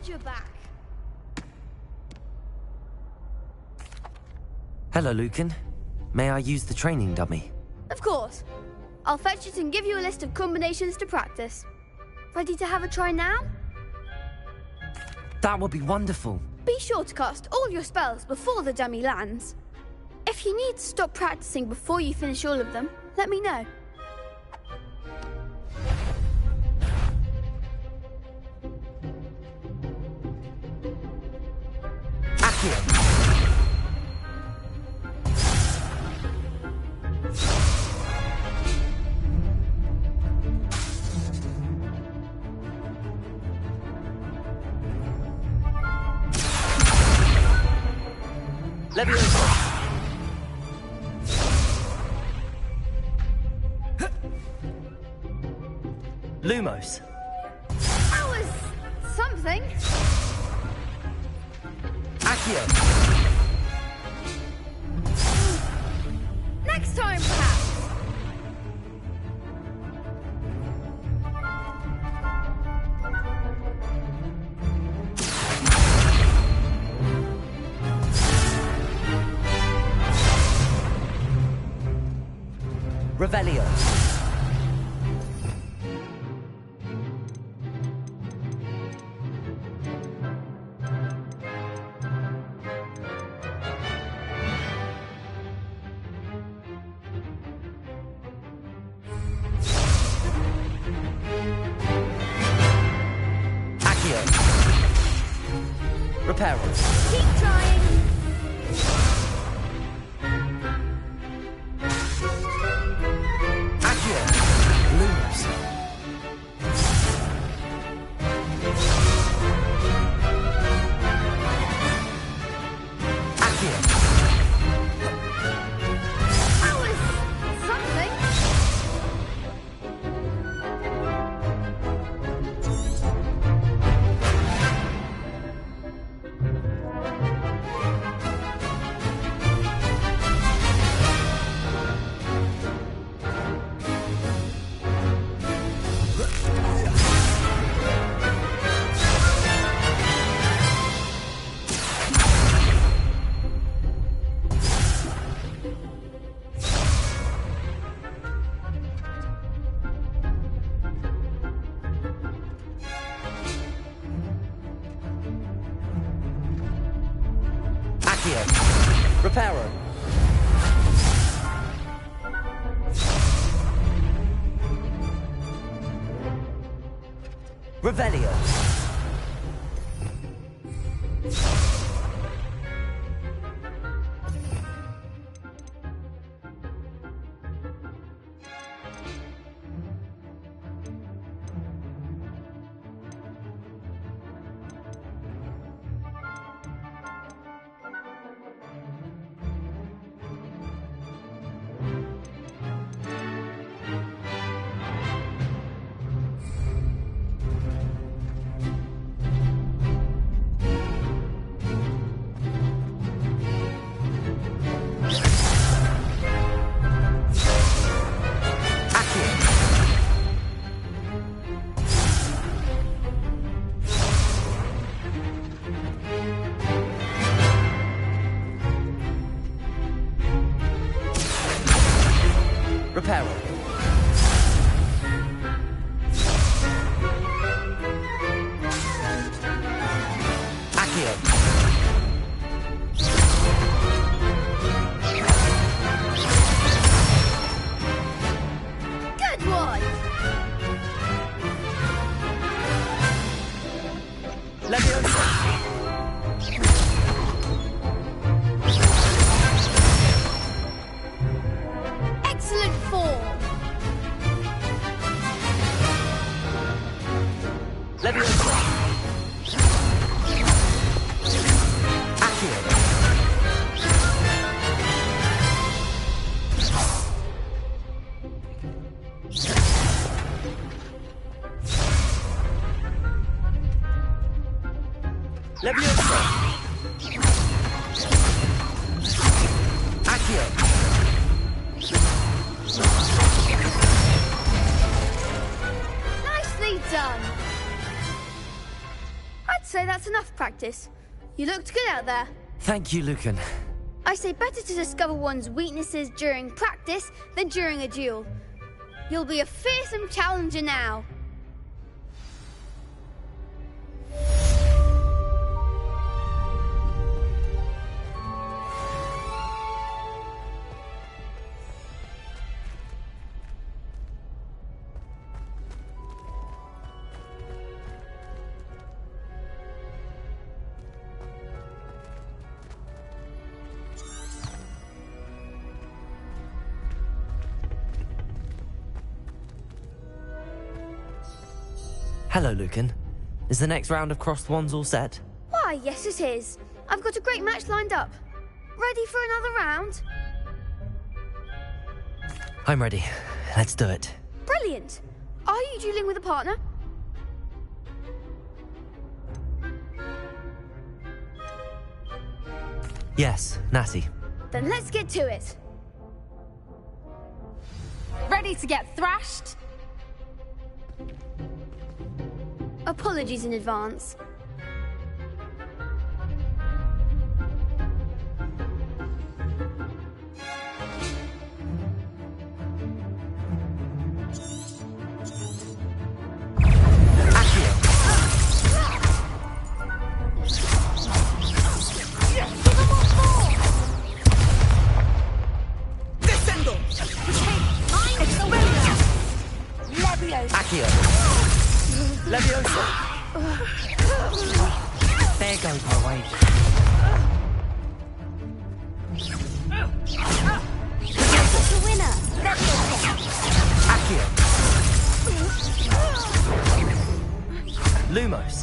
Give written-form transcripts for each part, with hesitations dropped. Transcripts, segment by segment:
you're back. Hello, Lucan. May I use the training dummy? Of course. I'll fetch it and give you a list of combinations to practice. Ready to have a try now? That would be wonderful. Be sure to cast all your spells before the dummy lands. If you need to stop practicing before you finish all of them, let me know. Accio. Leviosa. Lumos. That was something. Accio. Next time, perhaps. Revelio. Accio. Reparo. Keep trying. Accio. Lumos. Accio. That was something. Accio. Reparo. Revelio. Reparo. Accio. Good one. Leviosa. Excellent form. That's enough practice. You looked good out there. Thank you, Lucan. I say better to discover one's weaknesses during practice than during a duel. You'll be a fearsome challenger now. Hello, Lucan. Is the next round of crossed wands all set? Why, yes it is. I've got a great match lined up. Ready for another round? I'm ready. Let's do it. Brilliant. Are you dueling with a partner? Yes, Natty. Then let's get to it. Ready to get thrashed? Apologies in advance. Leviosa! There goes my wave. That's the winner! Accio! Lumos!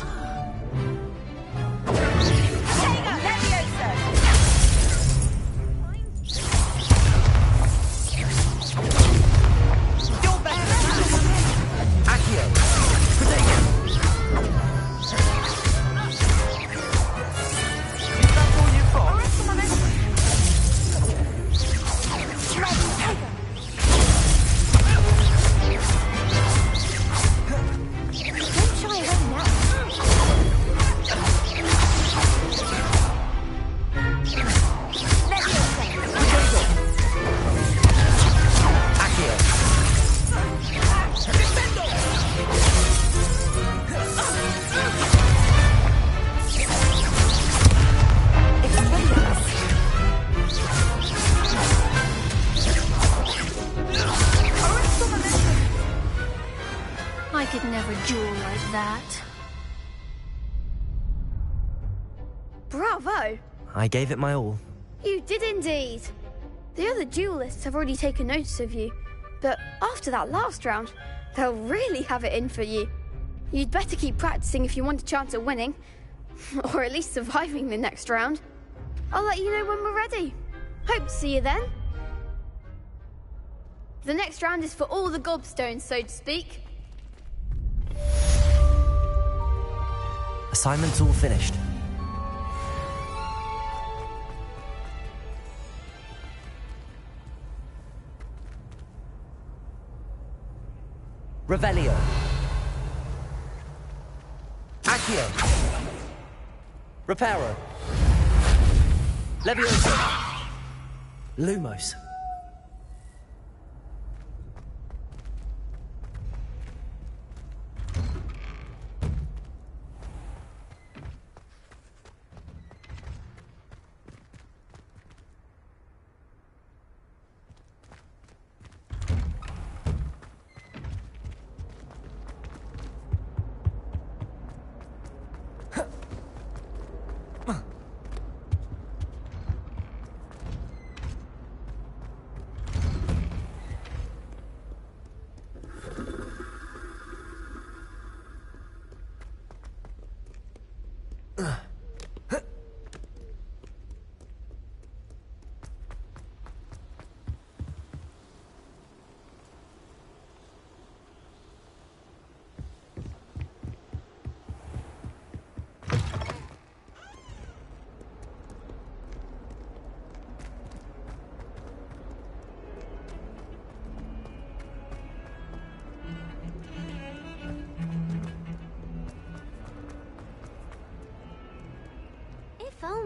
I could never duel like that. Bravo! I gave it my all. You did indeed. The other duelists have already taken notice of you, but after that last round, they'll really have it in for you. You'd better keep practicing if you want a chance at winning, or at least surviving the next round. I'll let you know when we're ready. Hope to see you then. The next round is for all the gobstones, so to speak. Assignment's all finished. Revelio. Accio. Reparo. Leviosa. Lumos.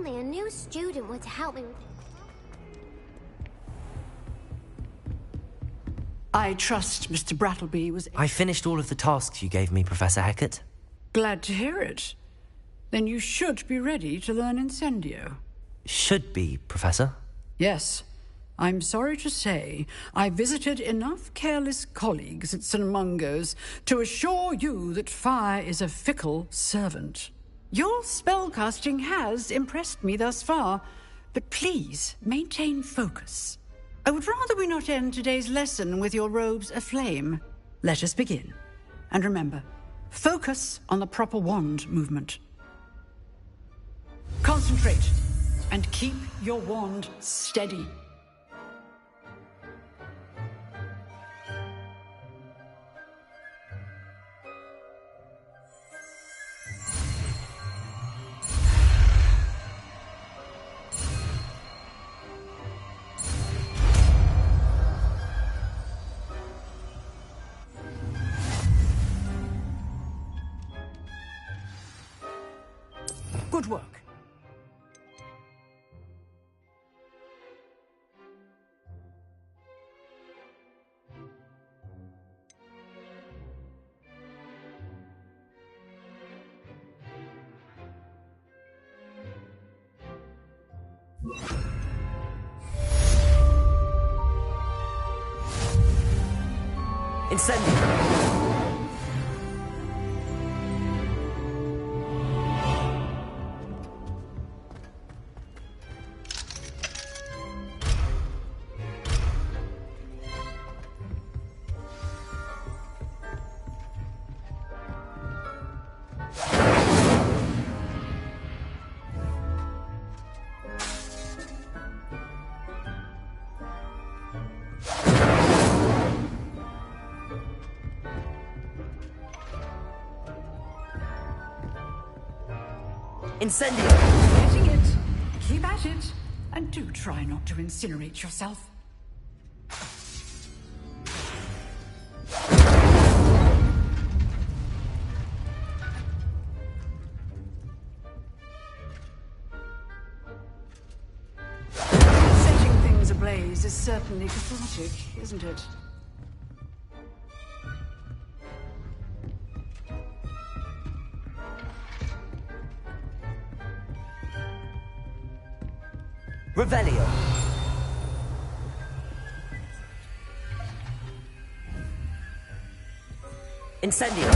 only a new student were to help me with it. I trust Mr. Brattleby was... I finished all of the tasks you gave me, Professor Hecat. Glad to hear it. Then you should be ready to learn Incendio. Should be, Professor. Yes. I'm sorry to say, I visited enough careless colleagues at St. Mungo's to assure you that fire is a fickle servant. Your spellcasting has impressed me thus far, but please maintain focus. I would rather we not end today's lesson with your robes aflame. Let us begin. And remember, focus on the proper wand movement. Concentrate, and keep your wand steady. Good work. Incendio! Incendio! Getting it. Keep at it. And do try not to incinerate yourself. Setting things ablaze is certainly cathartic, isn't it? Revelio! Incendio!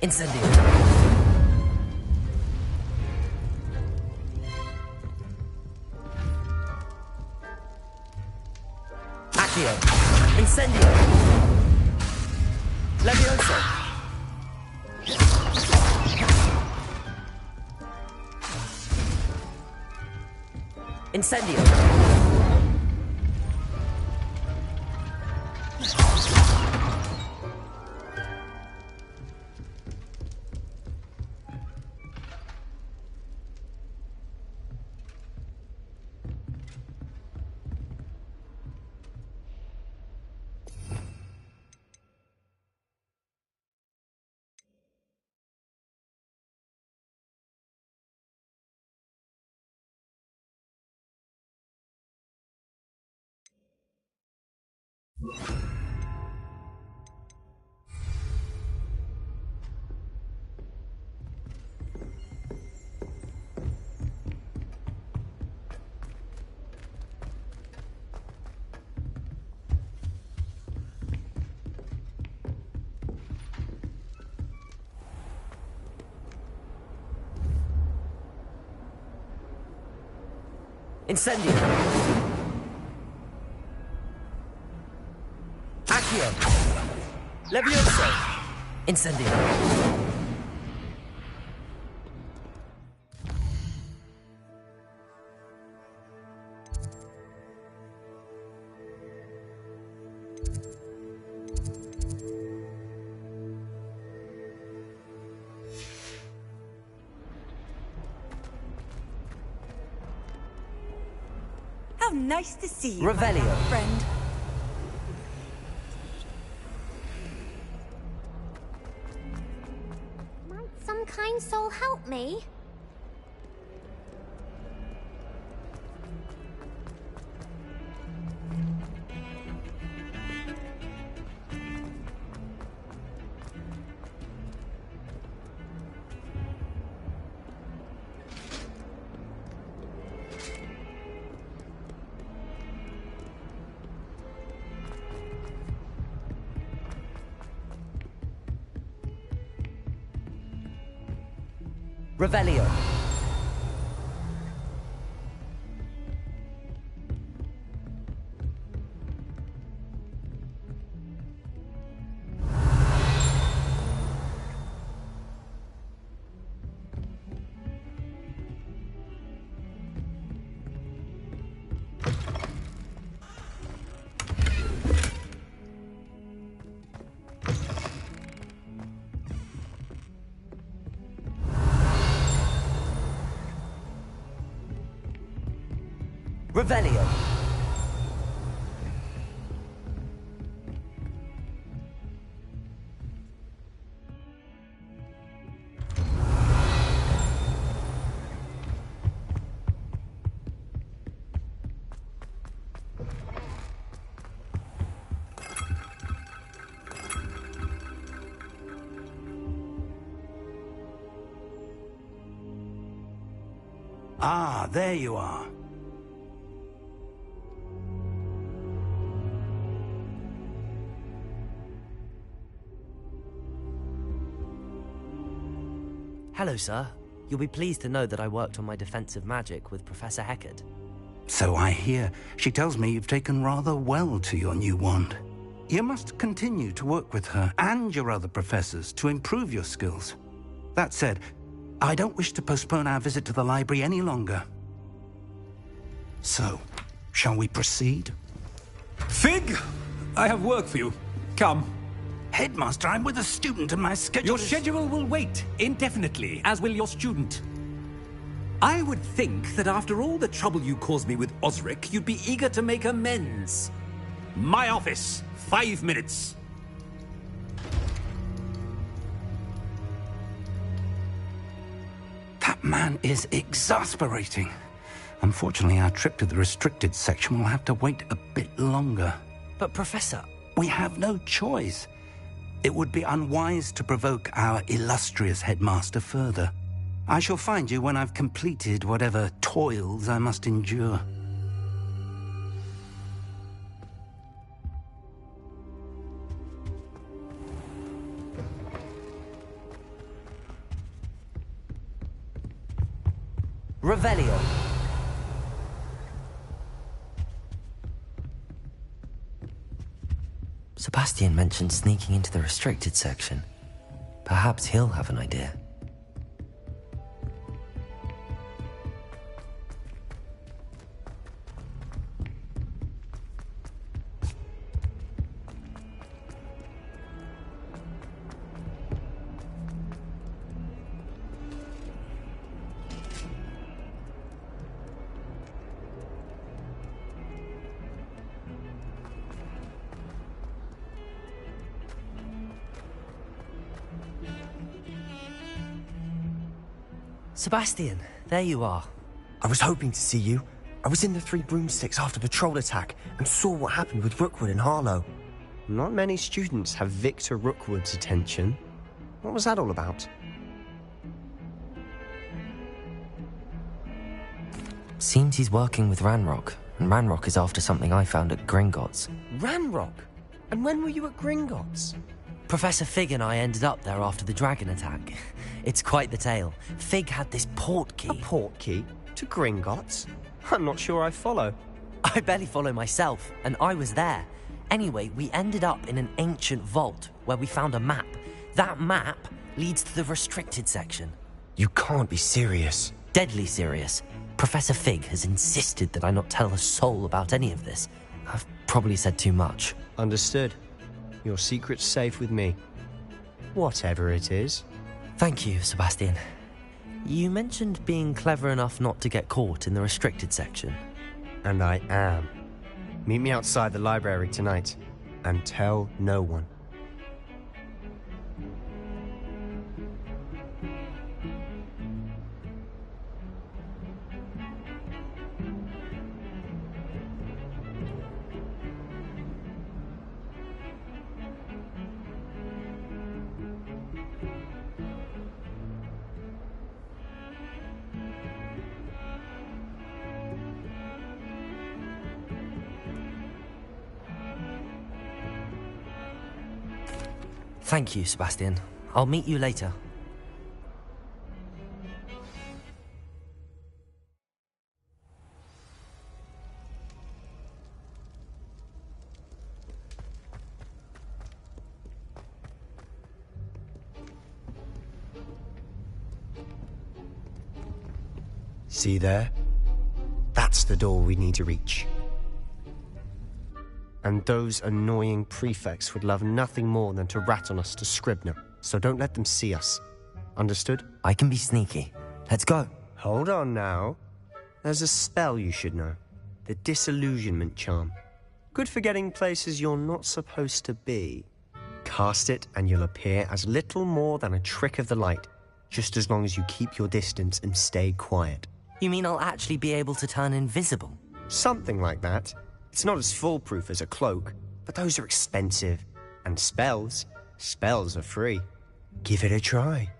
Incendio! Accio! Incendio! Levioso! Incendio! Incendio! Accio! Levioso! Incendio! nice to see you, Revelio. my friend. Might some kind soul help me? Revelio. Revelio. Ah, there you are. Hello, sir. You'll be pleased to know that I worked on my defensive magic with Professor Heckard. So I hear. She tells me you've taken rather well to your new wand. You must continue to work with her and your other professors to improve your skills. That said, I don't wish to postpone our visit to the library any longer. So, shall we proceed? Fig! I have work for you. Come. Headmaster, I'm with a student and my schedule Your is... schedule will wait indefinitely, as will your student. I would think that after all the trouble you caused me with Osric, you'd be eager to make amends. My office, 5 minutes. That man is exasperating. Unfortunately, our trip to the restricted section will have to wait a bit longer. But, Professor... We have no choice. It would be unwise to provoke our illustrious headmaster further. I shall find you when I've completed whatever toils I must endure. Revelio. Sebastian mentioned sneaking into the restricted section. Perhaps he'll have an idea. Sebastian, there you are. I was hoping to see you. I was in the Three Broomsticks after the troll attack and saw what happened with Rookwood and Harlow. Not many students have Victor Rookwood's attention. What was that all about? Seems he's working with Ranrock, and Ranrock is after something I found at Gringotts. Ranrock? And when were you at Gringotts? Professor Fig and I ended up there after the dragon attack. It's quite the tale. Fig had this port key. A port key? To Gringotts? I'm not sure I follow. I barely follow myself, and I was there. Anyway, we ended up in an ancient vault where we found a map. That map leads to the restricted section. You can't be serious. Deadly serious. Professor Fig has insisted that I not tell a soul about any of this. I've probably said too much. Understood. Your secret's safe with me. Whatever it is. Thank you, Sebastian. You mentioned being clever enough not to get caught in the restricted section. And I am. Meet me outside the library tonight, and tell no one. Thank you, Sebastian. I'll meet you later. See there? That's the door we need to reach. And those annoying prefects would love nothing more than to rat on us to Scribner, so don't let them see us. Understood? I can be sneaky. Let's go. Hold on now. There's a spell you should know. The Disillusionment Charm. Good for getting places you're not supposed to be. Cast it and you'll appear as little more than a trick of the light, just as long as you keep your distance and stay quiet. You mean I'll actually be able to turn invisible? Something like that. It's not as foolproof as a cloak, but those are expensive. And spells are free. Give it a try.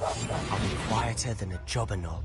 I'll be quieter than a jobberknoll.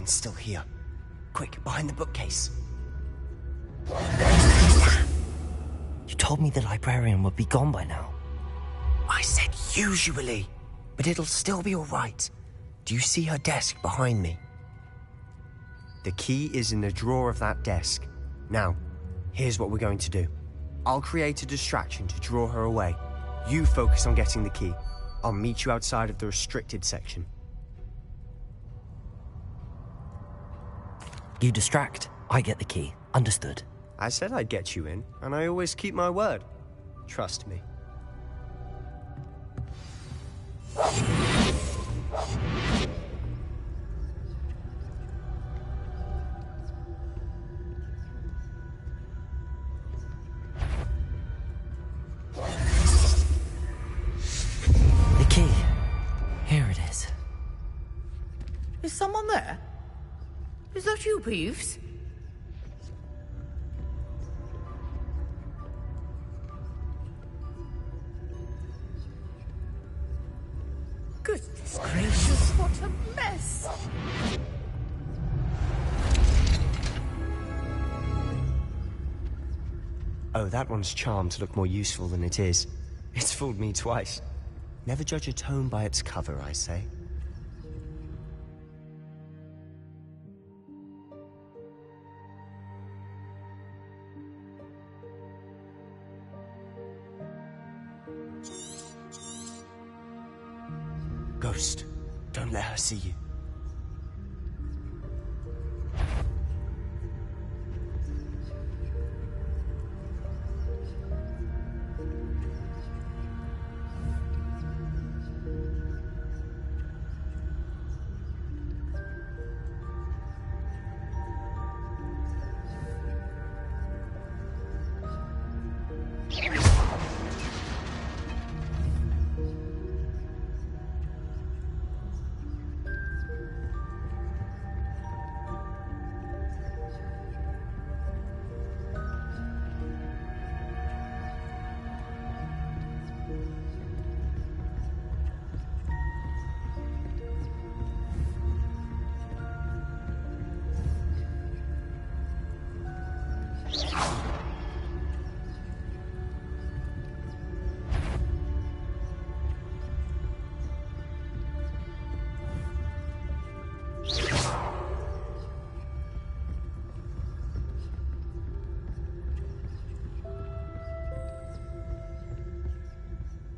Still here. Quick, behind the bookcase. You told me the librarian would be gone by now. I said usually, but it'll still be all right. Do you see her desk behind me? The key is in the drawer of that desk. Now, here's what we're going to do. I'll create a distraction to draw her away. You focus on getting the key. I'll meet you outside of the restricted section. You distract, I get the key. Understood. I said I'd get you in, and I always keep my word. Trust me. The key. Here it is. Is someone there? Is that you, Peeves? Goodness gracious, what a mess! Oh, that one's charmed to look more useful than it is. It's fooled me twice. Never judge a tome by its cover, I say. Ghost, Don't let her see you.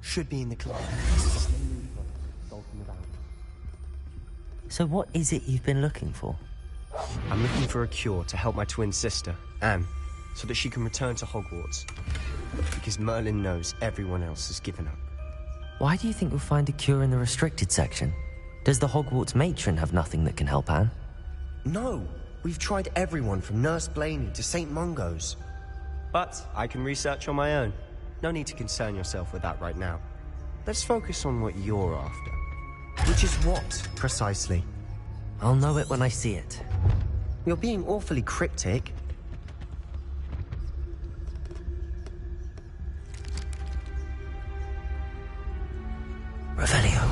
Should be in the club. So what is it you've been looking for? I'm looking for a cure to help my twin sister, Anne, so that she can return to Hogwarts. Because Merlin knows everyone else has given up. Why do you think you'll find a cure in the restricted section? Does the Hogwarts matron have nothing that can help Anne? No, we've tried everyone from Nurse Blaney to St. Mungo's. But I can research on my own. No need to concern yourself with that right now. Let's focus on what you're after. Which is what, precisely? I'll know it when I see it. You're being awfully cryptic. Revelio.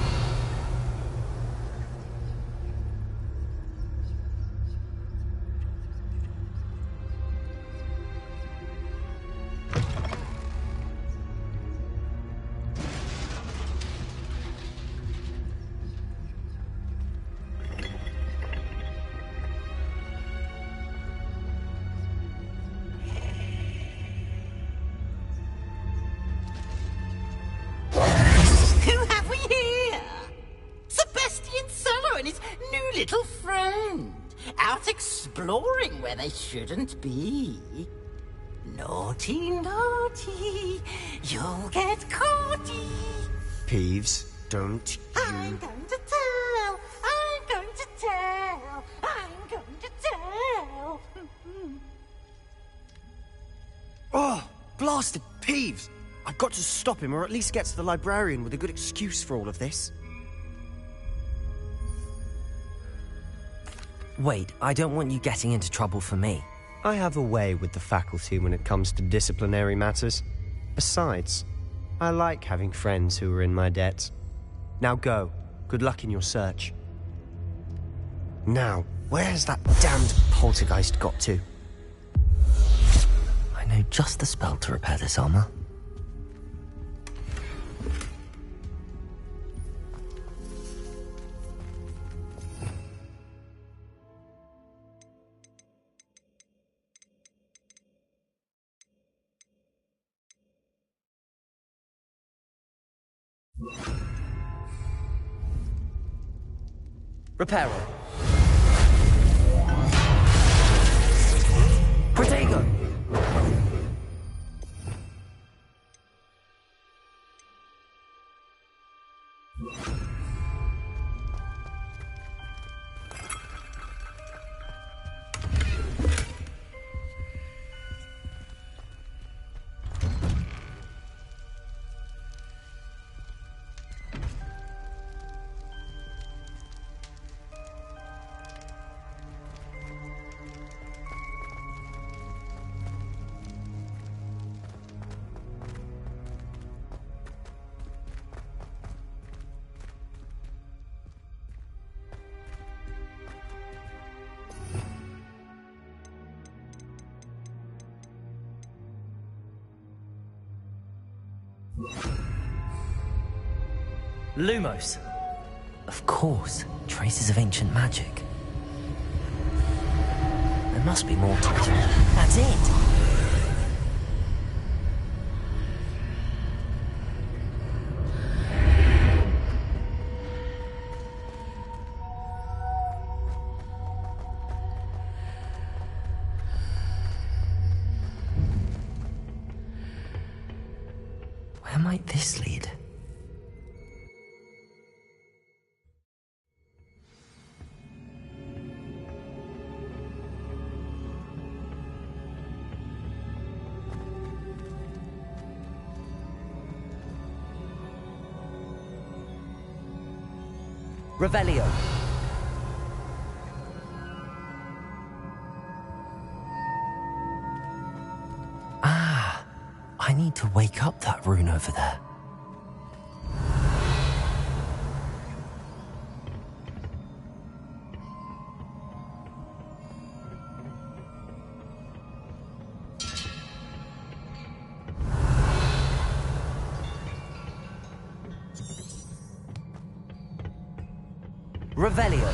Little friend, out exploring where they shouldn't be. Naughty, naughty, you'll get caughty. Peeves, don't you... I'm going to tell, I'm going to tell, I'm going to tell. Oh, blasted Peeves! I've got to stop him, or at least get to the librarian with a good excuse for all of this. Wait, I don't want you getting into trouble for me. I have a way with the faculty when it comes to disciplinary matters. Besides, I like having friends who are in my debt. Now go. Good luck in your search. Now, where's that damned poltergeist got to? I know just the spell to repair this armor. Reparo. Protego. Lumos. Of course, traces of ancient magic. There must be more to it. That's it! might this lead? Revelio. Ah, I need to wake up that rune over there. Revelio.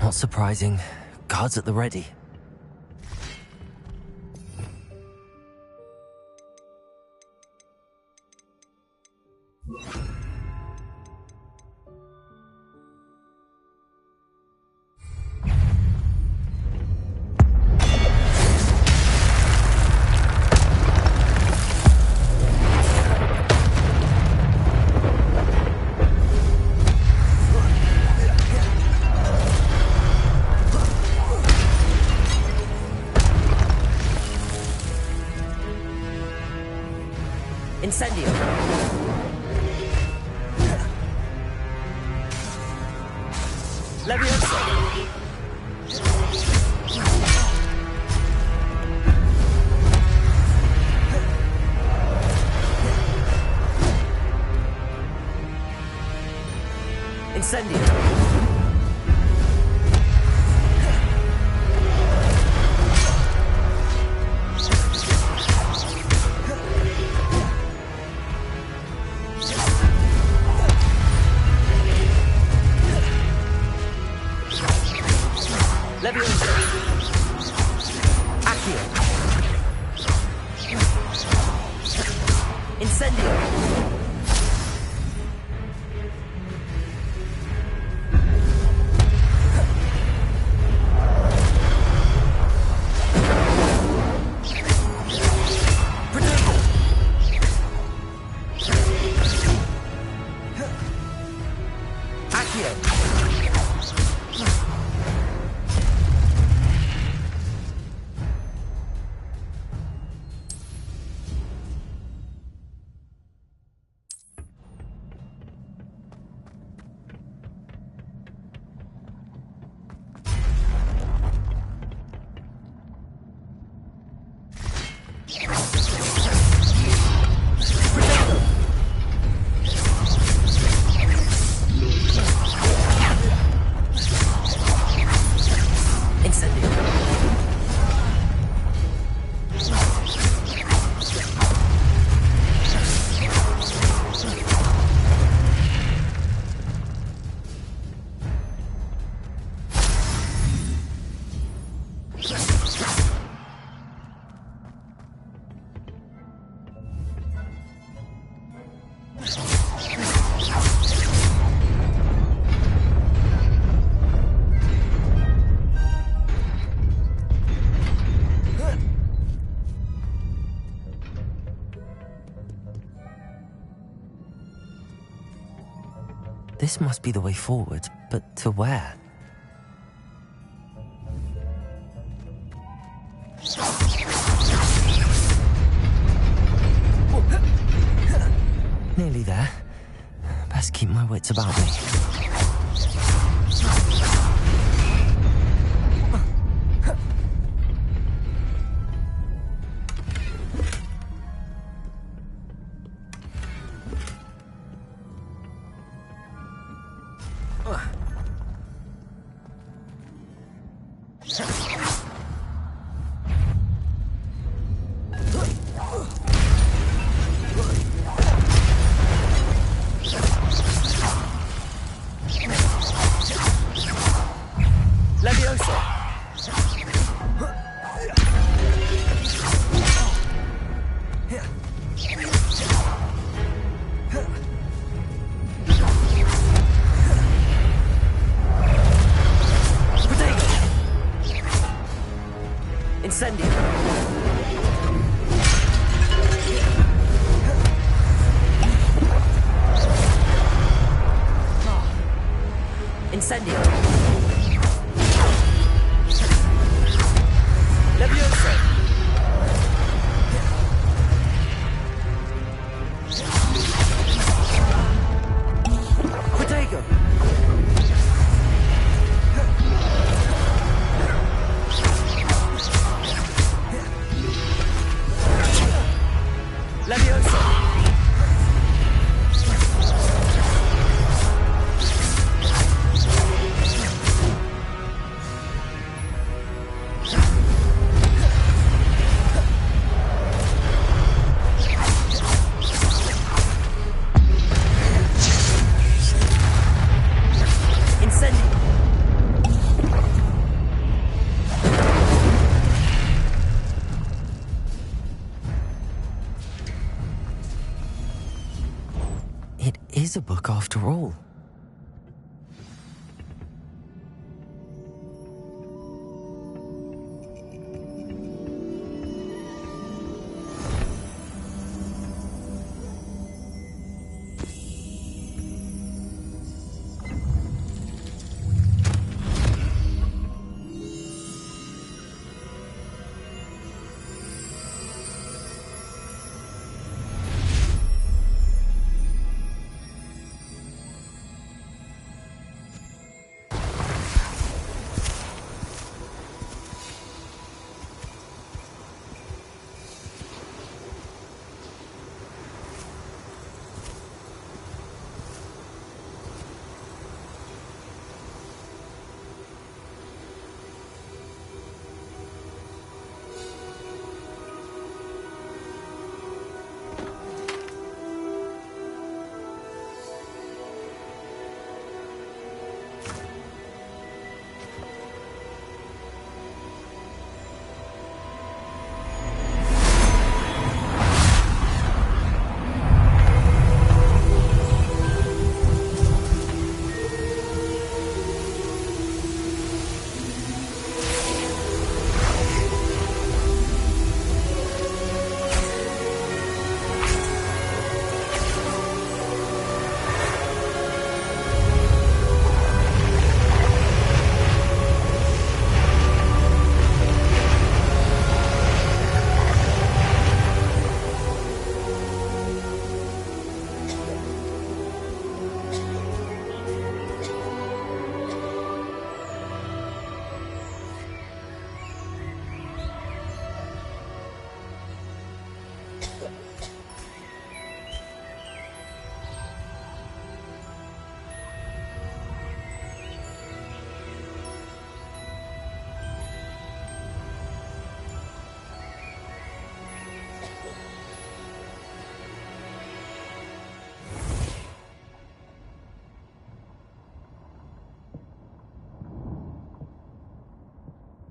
Not surprising. Guards at the ready. Incendio. Leviosa. Incendio. This must be the way forward, but to where? Nearly there. Best keep my wits about me. It is a book after all.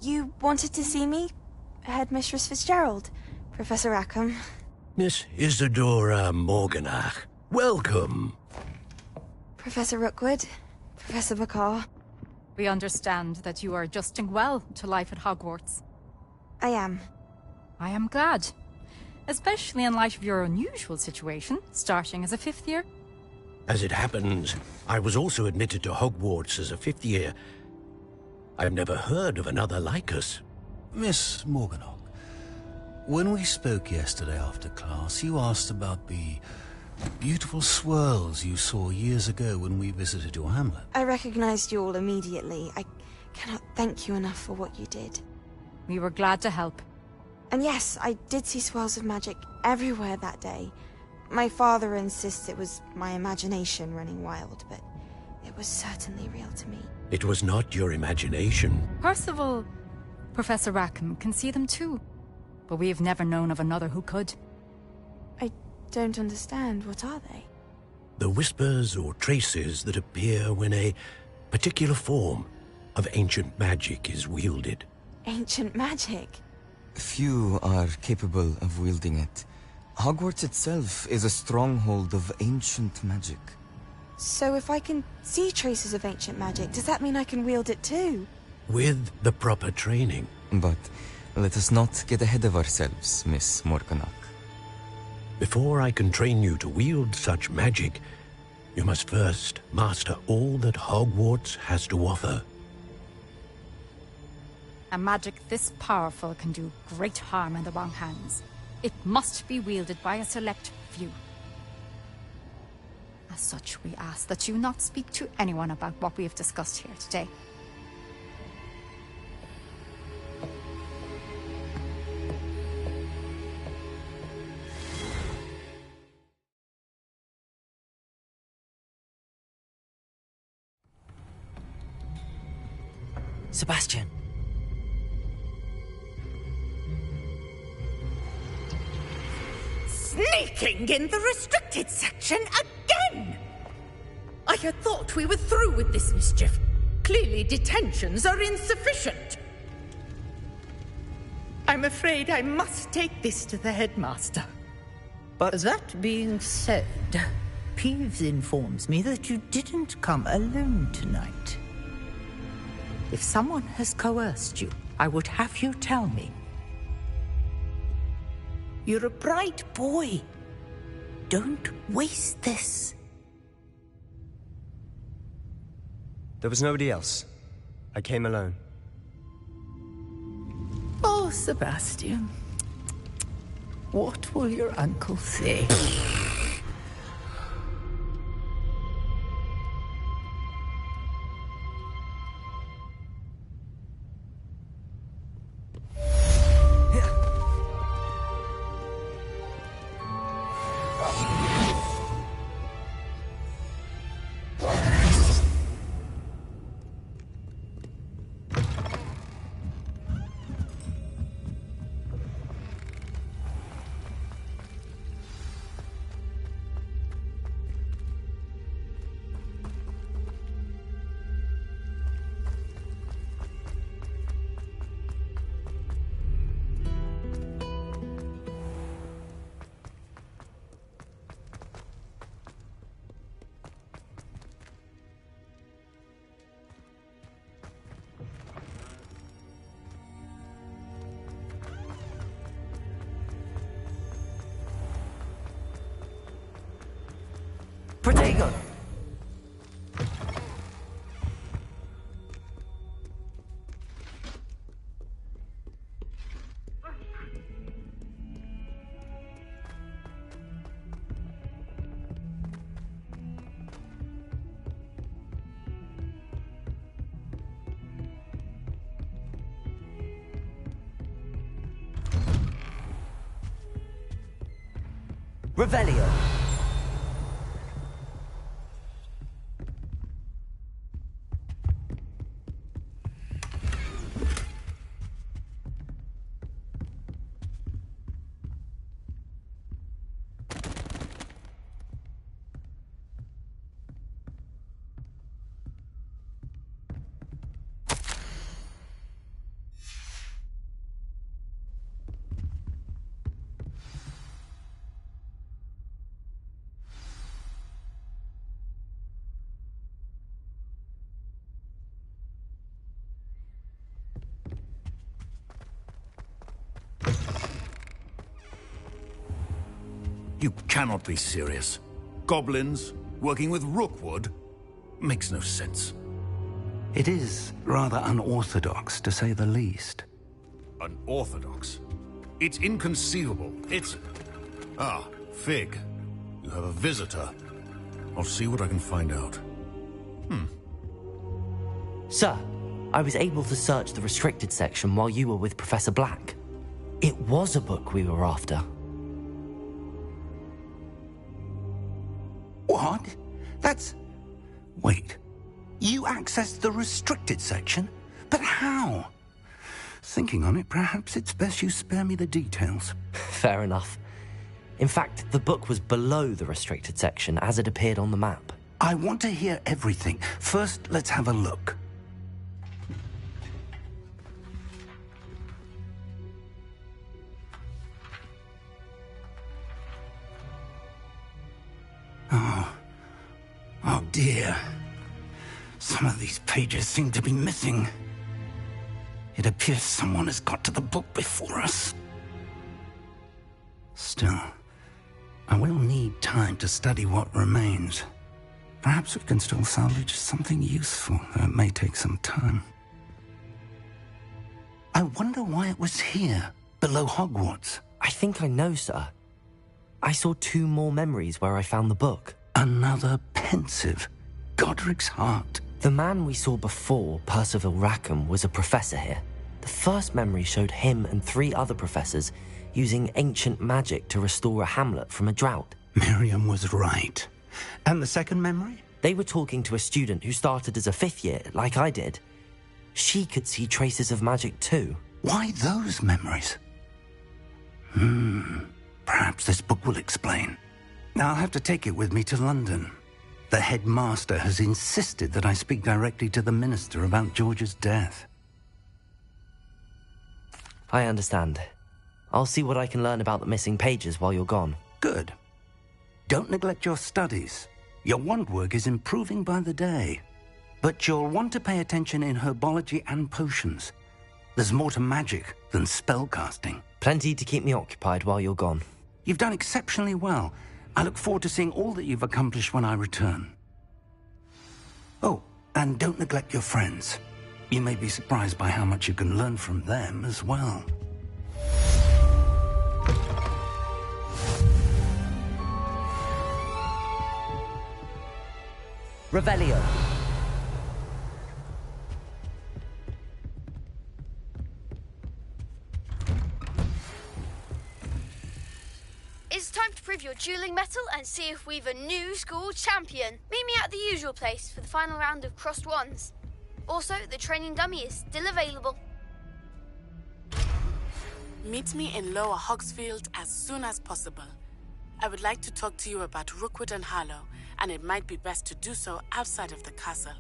You wanted to see me? Headmistress Fitzgerald? Professor Rackham? Miss Isadora Morganach, welcome. Professor Rookwood? Professor Bakar? We understand that you are adjusting well to life at Hogwarts. I am. I am glad. Especially in light of your unusual situation, starting as a 5th year. As it happens, I was also admitted to Hogwarts as a 5th year. I've never heard of another like us. Miss Morganach, when we spoke yesterday after class, you asked about the beautiful swirls you saw years ago when we visited your hamlet. I recognized you all immediately. I cannot thank you enough for what you did. We were glad to help. And yes, I did see swirls of magic everywhere that day. My father insists it was my imagination running wild, but it was certainly real to me. It was not your imagination. Percival, Professor Rackham can see them too. But we have never known of another who could. I don't understand. What are they? The whispers or traces that appear when a particular form of ancient magic is wielded. Ancient magic? Few are capable of wielding it. Hogwarts itself is a stronghold of ancient magic. So if I can see traces of ancient magic, does that mean I can wield it too? With the proper training. But let us not get ahead of ourselves, Miss Morganach. Before I can train you to wield such magic, you must first master all that Hogwarts has to offer. A magic this powerful can do great harm in the wrong hands. It must be wielded by a select few. As such, we ask that you not speak to anyone about what we have discussed here today. Sebastian. Sneaking in the restricted section again! I had thought we were through with this mischief. Clearly detentions are insufficient. I'm afraid I must take this to the headmaster. But that being said, Peeves informs me that you didn't come alone tonight. If someone has coerced you, I would have you tell me. You're a bright boy. Don't waste this. There was nobody else. I came alone. Oh, Sebastian. What will your uncle say? Protego! Revelio! You cannot be serious. Goblins working with Rookwood? Makes no sense. It is rather unorthodox, to say the least. Unorthodox? It's inconceivable. It's... Ah, Fig. You have a visitor. I'll see what I can find out. Sir, I was able to search the restricted section while you were with Professor Black. It was a book we were after. What? That's... Wait. You accessed the restricted section? But how? Thinking on it, perhaps it's best you spare me the details. Fair enough. In fact, the book was below the restricted section as it appeared on the map. I want to hear everything. First, let's have a look. Oh dear. Some of these pages seem to be missing. It appears someone has got to the book before us. Still, I will need time to study what remains. Perhaps we can still salvage something useful, though it may take some time. I wonder why it was here, below Hogwarts. I think I know, sir. I saw 2 more memories where I found the book. Another pensive. Godric's heart. The man we saw before, Percival Rackham, was a professor here. The first memory showed him and 3 other professors using ancient magic to restore a hamlet from a drought. Miriam was right. And the second memory? They were talking to a student who started as a 5th year, like I did. She could see traces of magic too. Why those memories? Perhaps this book will explain. I'll have to take it with me to London. The headmaster has insisted that I speak directly to the minister about George's death. I understand. I'll see what I can learn about the missing pages while you're gone. Good. Don't neglect your studies. Your wand work is improving by the day. But you'll want to pay attention in herbology and potions. There's more to magic than spellcasting. Plenty to keep me occupied while you're gone. You've done exceptionally well. I look forward to seeing all that you've accomplished when I return. Oh, and don't neglect your friends. You may be surprised by how much you can learn from them as well. Revelio. It's time to prove your dueling mettle and see if we've a new school champion. Meet me at the usual place for the final round of crossed wands. Also, the training dummy is still available. Meet me in Lower Hogsfield as soon as possible. I would like to talk to you about Rookwood and Harlow, and it might be best to do so outside of the castle.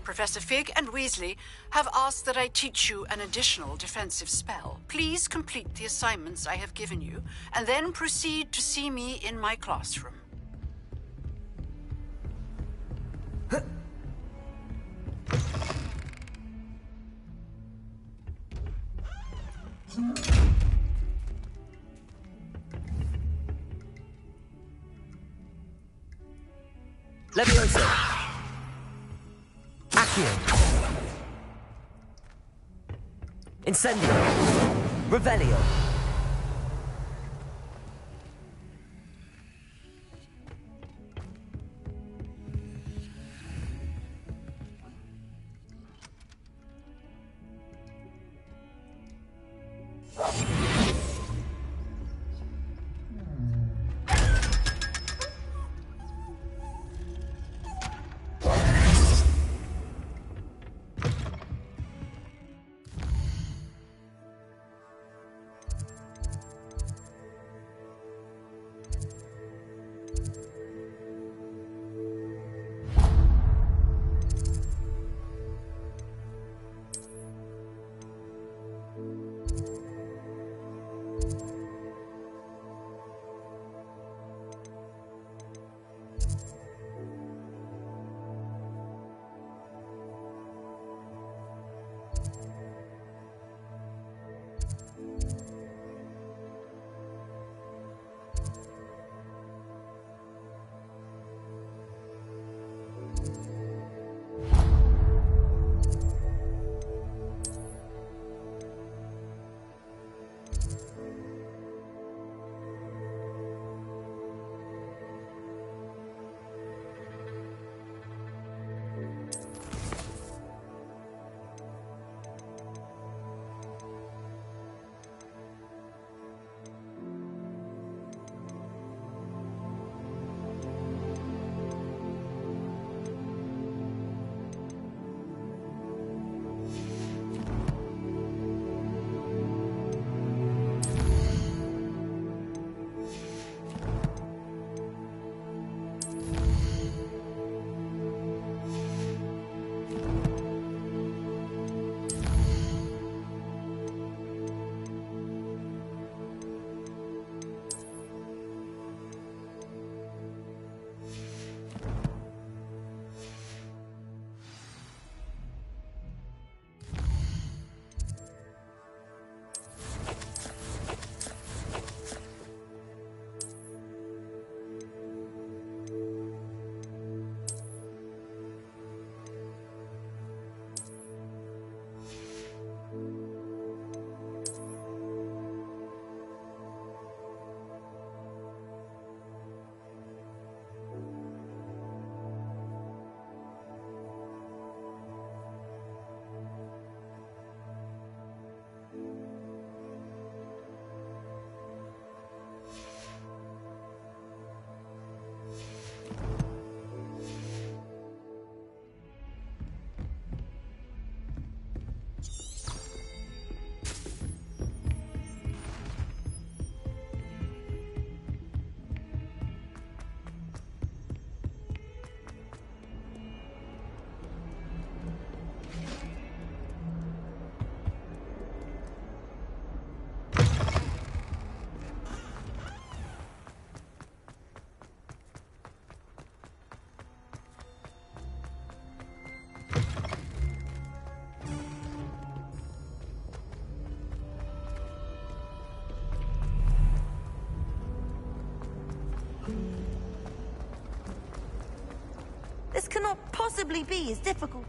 Professor Fig and Weasley have asked that I teach you an additional defensive spell. Please complete the assignments I have given you, and then proceed to see me in my classroom. Levioso. Accio. Incendio. Revelio. possibly be as difficult?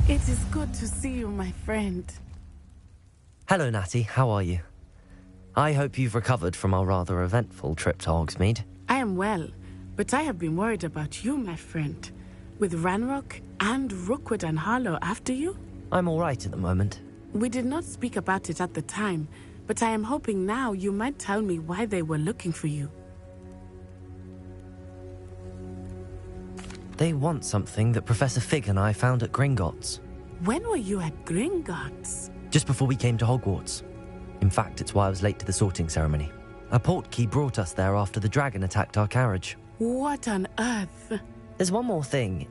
It is good to see you, my friend. Hello, Natty. How are you? I hope you've recovered from our rather eventful trip to Hogsmeade. I am well, but I have been worried about you, my friend. With Ranrock and Rookwood and Harlow after you? I'm all right at the moment. We did not speak about it at the time, but I am hoping now you might tell me why they were looking for you. They want something that Professor Fig and I found at Gringotts. When were you at Gringotts? Just before we came to Hogwarts. In fact, it's why I was late to the sorting ceremony. A portkey brought us there after the dragon attacked our carriage. What on earth? There's one more thing.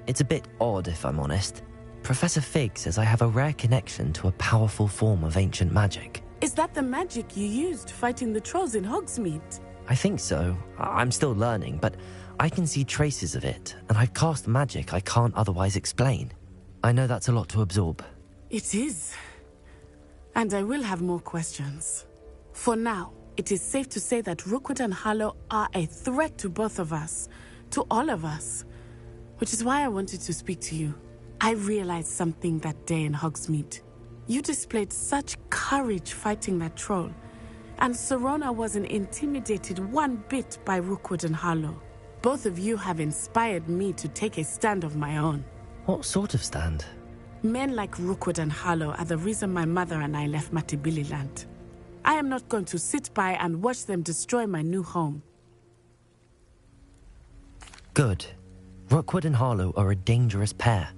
It's a bit odd, if I'm honest. Professor Fig says I have a rare connection to a powerful form of ancient magic. Is that the magic you used fighting the trolls in Hogsmeade? I think so. I'm still learning, but I can see traces of it, and I've cast magic I can't otherwise explain. I know that's a lot to absorb. It is. And I will have more questions. For now, it is safe to say that Rookwood and Harlow are a threat to both of us, to all of us. Which is why I wanted to speak to you. I realized something that day in Hogsmeade. You displayed such courage fighting that troll, and Serona wasn't intimidated one bit by Rookwood and Harlow. Both of you have inspired me to take a stand of my own. What sort of stand? Men like Rookwood and Harlow are the reason my mother and I left Mattibililand. I am not going to sit by and watch them destroy my new home. Good. Rookwood and Harlow are a dangerous pair.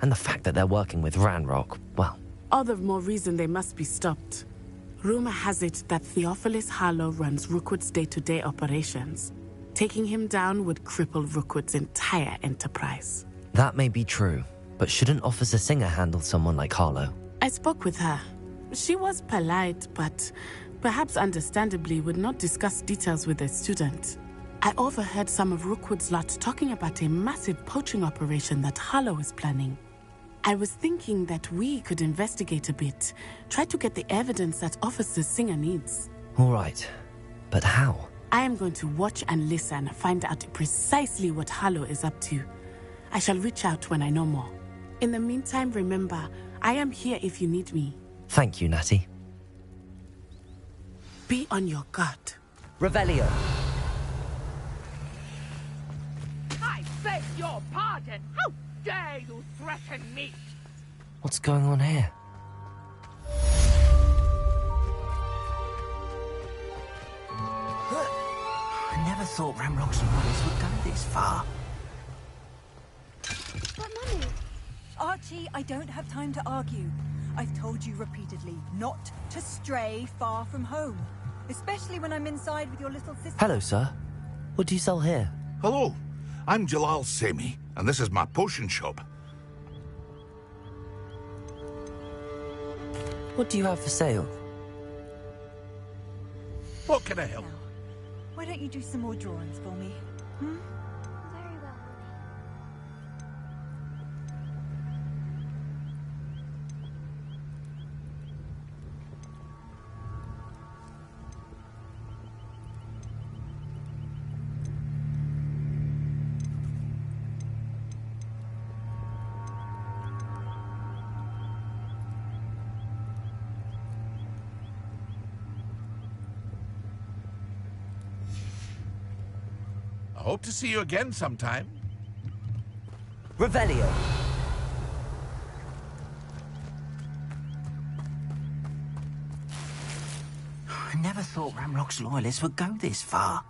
And the fact that they're working with Ranrock, well... All the more reason they must be stopped. Rumor has it that Theophilus Harlow runs Rookwood's day-to-day operations. Taking him down would cripple Rookwood's entire enterprise. That may be true, But shouldn't Officer Singer handle someone like Harlow? I spoke with her. She was polite, but perhaps understandably would not discuss details with a student. I overheard some of Rookwood's lot talking about a massive poaching operation that Harlow is planning. I was thinking that we could investigate a bit, try to get the evidence that Officer Singer needs. All right, but how? I am going to watch and listen, find out precisely what Harlow is up to. I shall reach out when I know more. In the meantime, remember, I am here if you need me. Thank you, Natty. Be on your guard. Revelio. I beg your pardon. How dare you threaten me? What's going on here? I never thought Ramrock's lawyers would go this far. But Mummy... Archie, I don't have time to argue. I've told you repeatedly not to stray far from home. Especially when I'm inside with your little sister. Hello, sir. What do you sell here? Hello, I'm Jalal Semi, and this is my potion shop. What do you have for sale? What can I help? Now, why don't you do some more drawings for me? Hmm? Very well, Mummy. I hope to see you again sometime. Revelio. I never thought Ramrock's loyalists would go this far.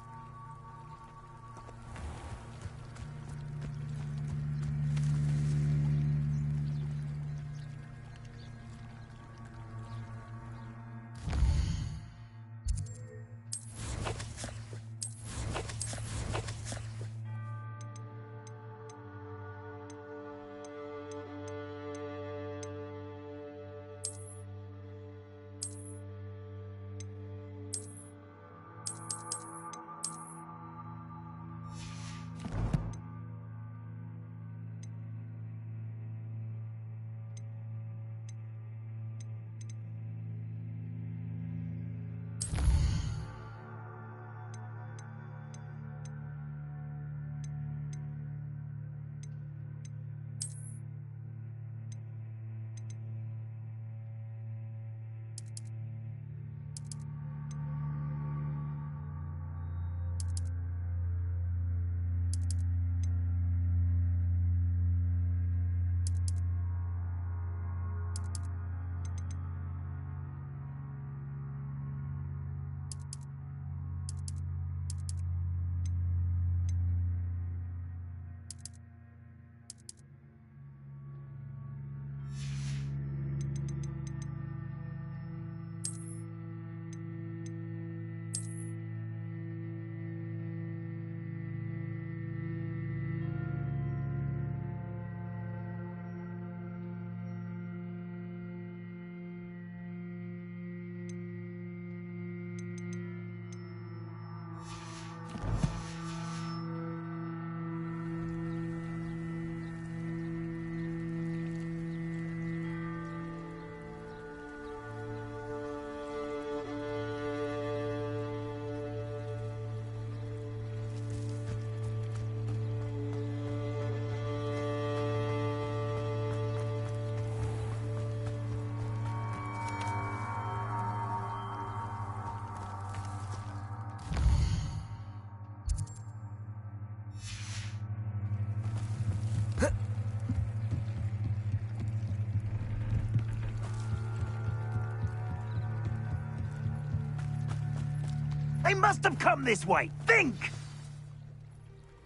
They must have come this way. Think!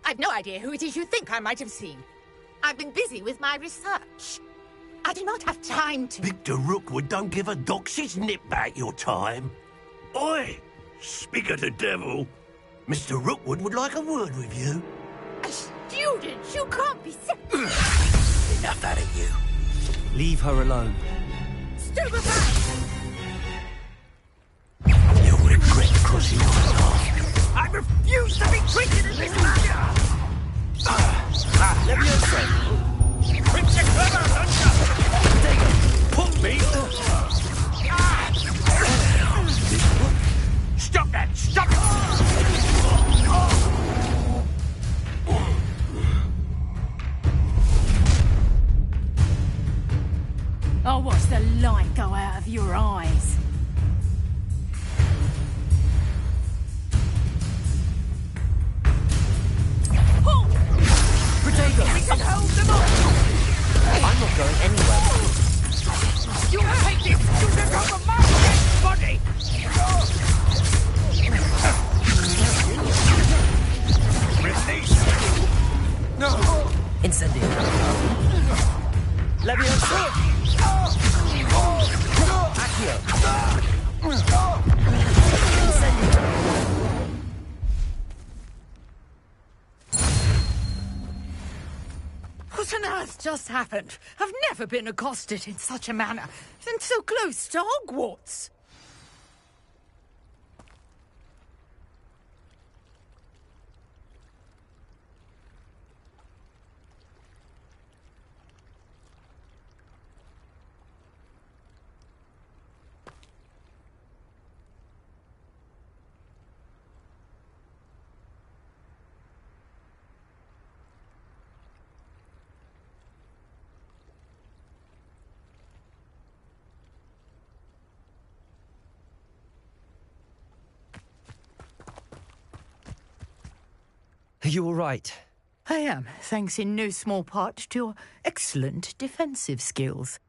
I've no idea who it is you think I might have seen. I've been busy with my research. I do not have time to... Victor Rookwood don't give a doxy's nip back your time. Oi! Speak of the devil. Mr. Rookwood would like a word with you. A student? You can't be... enough out of you. Leave her alone. You'll regret crossing my path. I refuse to be treated in this manner! Leviosa! Prince pull me! Stop that! Stop it! I'll watch the light go out of your eyes. Potato! We can hold them off! I'm not going anywhere. You take it! You took over my dead body! Release! No! Incendio. Leviosa! Accio! Incendio! What on earth just happened? I've never been accosted in such a manner, and so close to Hogwarts. Are you all right? I am, thanks in no small part to your excellent defensive skills.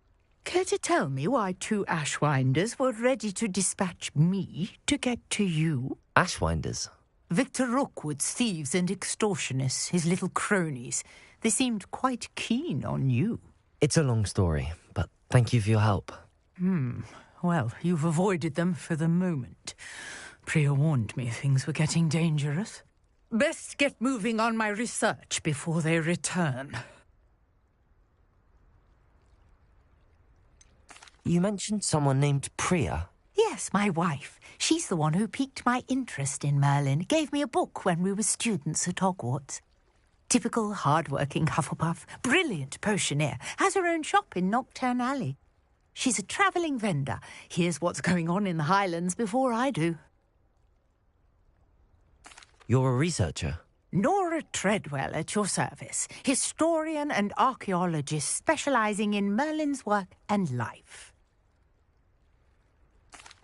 Care to tell me why 2 Ashwinders were ready to dispatch me to get to you? Ashwinders? Victor Rookwood's thieves and extortionists, his little cronies. They seemed quite keen on you. It's a long story, but thank you for your help. Well, you've avoided them for the moment. Priya warned me things were getting dangerous. Best get moving on my research before they return. You mentioned someone named Priya. Yes, my wife. She's the one who piqued my interest in Merlin. Gave me a book when we were students at Hogwarts. Typical hard-working Hufflepuff, brilliant potioneer, has her own shop in Knockturn Alley. She's a travelling vendor. Hears what's going on in the Highlands before I do. You're a researcher? Nora Treadwell at your service. Historian and archaeologist specialising in Merlin's work and life.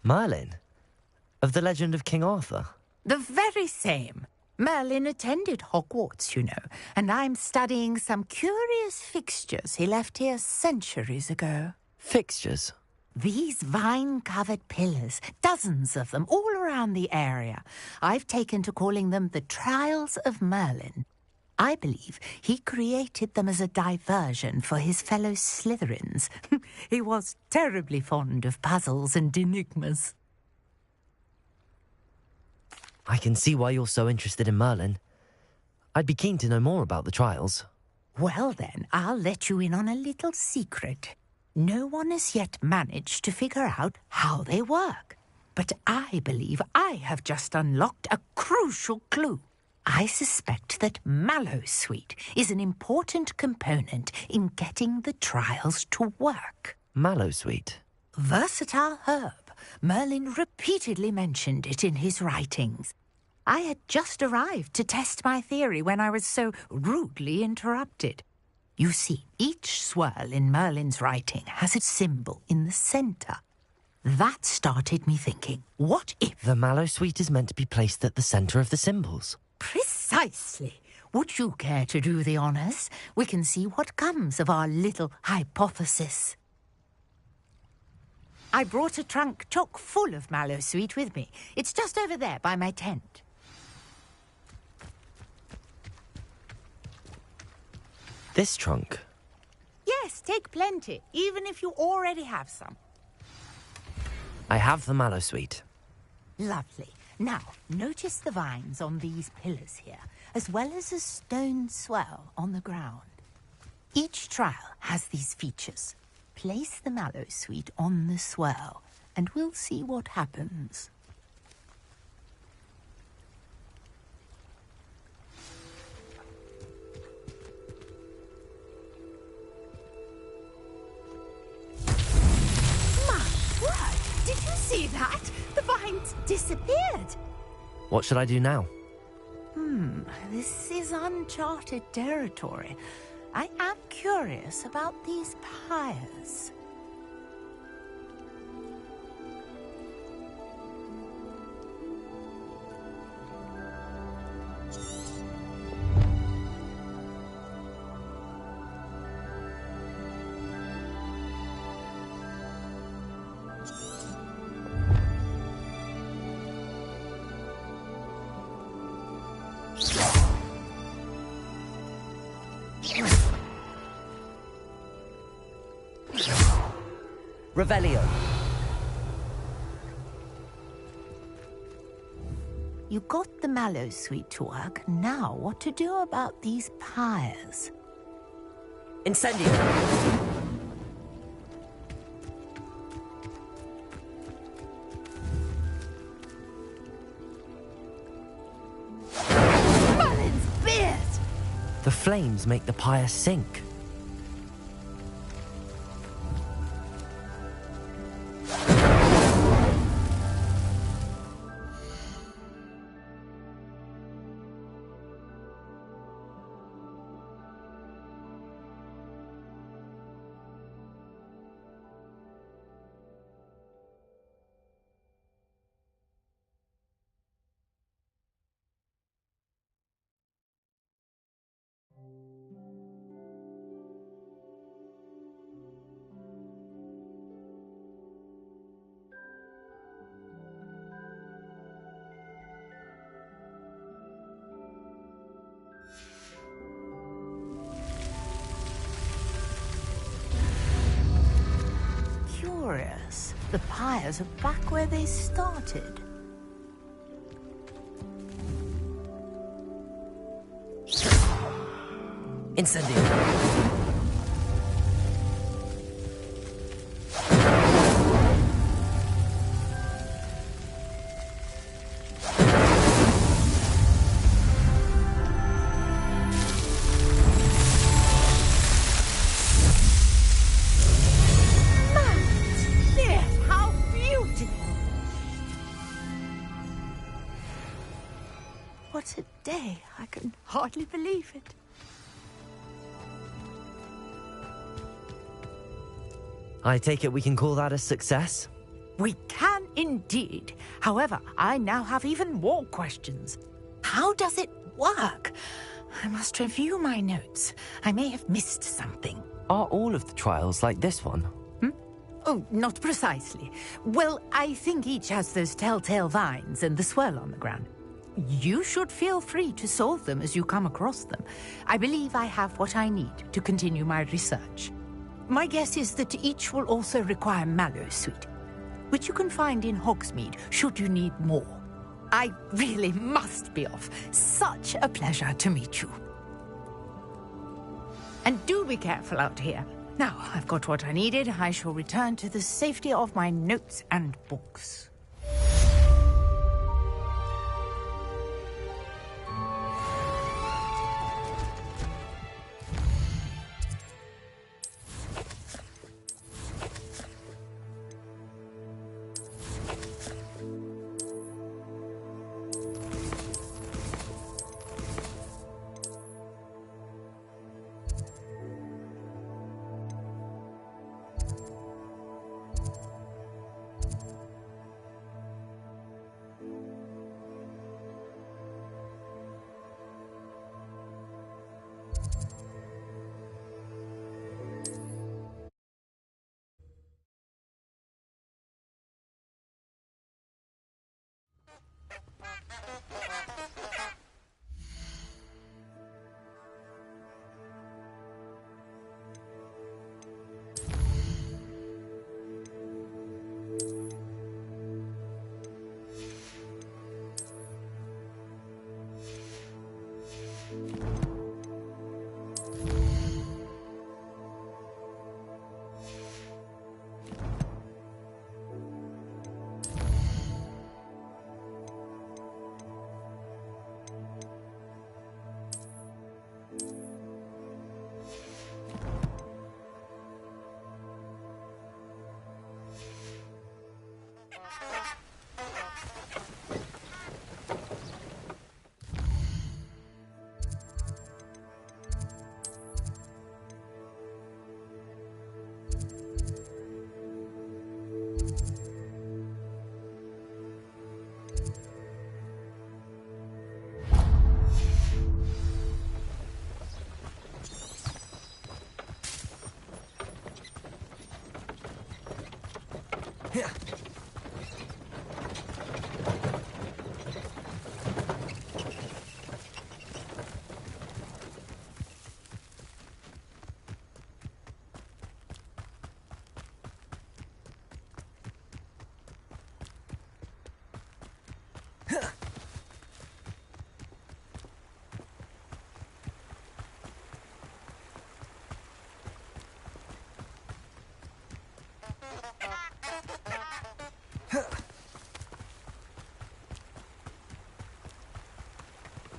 Merlin? Of the legend of King Arthur? The very same. Merlin attended Hogwarts, you know, and I'm studying some curious fixtures he left here centuries ago. Fixtures? These vine-covered pillars, dozens of them, all around the area. I've taken to calling them the Trials of Merlin. I believe he created them as a diversion for his fellow Slytherins. He was terribly fond of puzzles and enigmas. I can see why you're so interested in Merlin. I'd be keen to know more about the trials. Well then, I'll let you in on a little secret. No one has yet managed to figure out how they work. But I believe I have just unlocked a crucial clue. I suspect that Mallowsweet is an important component in getting the trials to work. Mallowsweet? Versatile herb. Merlin repeatedly mentioned it in his writings. I had just arrived to test my theory when I was so rudely interrupted. You see, each swirl in Merlin's writing has a symbol in the centre. That started me thinking, what if... The Mallowsweet is meant to be placed at the centre of the symbols. Precisely. Would you care to do the honours? We can see what comes of our little hypothesis. I brought a trunk chock full of Mallowsweet with me. It's just over there by my tent. This trunk? Yes, take plenty, even if you already have some. I have the Mallowsweet. Lovely. Now, notice the vines on these pillars here, as well as a stone swell on the ground. Each trial has these features. Place the mallow sweet on the swirl, and we'll see what happens. My word! Did you see that? The vines disappeared. What should I do now? This is uncharted territory. I am curious about these pyres. Revelio. You got the mallow sweet to work. Now what to do about these pyres? Incendio. Merlin's beard! The flames make the pyre sink. Curious. The pyres are back where they started. Incendio. What a day. I can hardly believe it. I take it we can call that a success? We can indeed. However, I now have even more questions. How does it work? I must review my notes. I may have missed something. Are all of the trials like this one? Oh, not precisely. Well, I think each has those telltale vines and the swirl on the ground. You should feel free to solve them as you come across them. I believe I have what I need to continue my research. My guess is that each will also require mallow sweet, which you can find in Hogsmeade should you need more. I really must be off. Such a pleasure to meet you. And do be careful out here. Now, I've got what I needed. I shall return to the safety of my notes and books.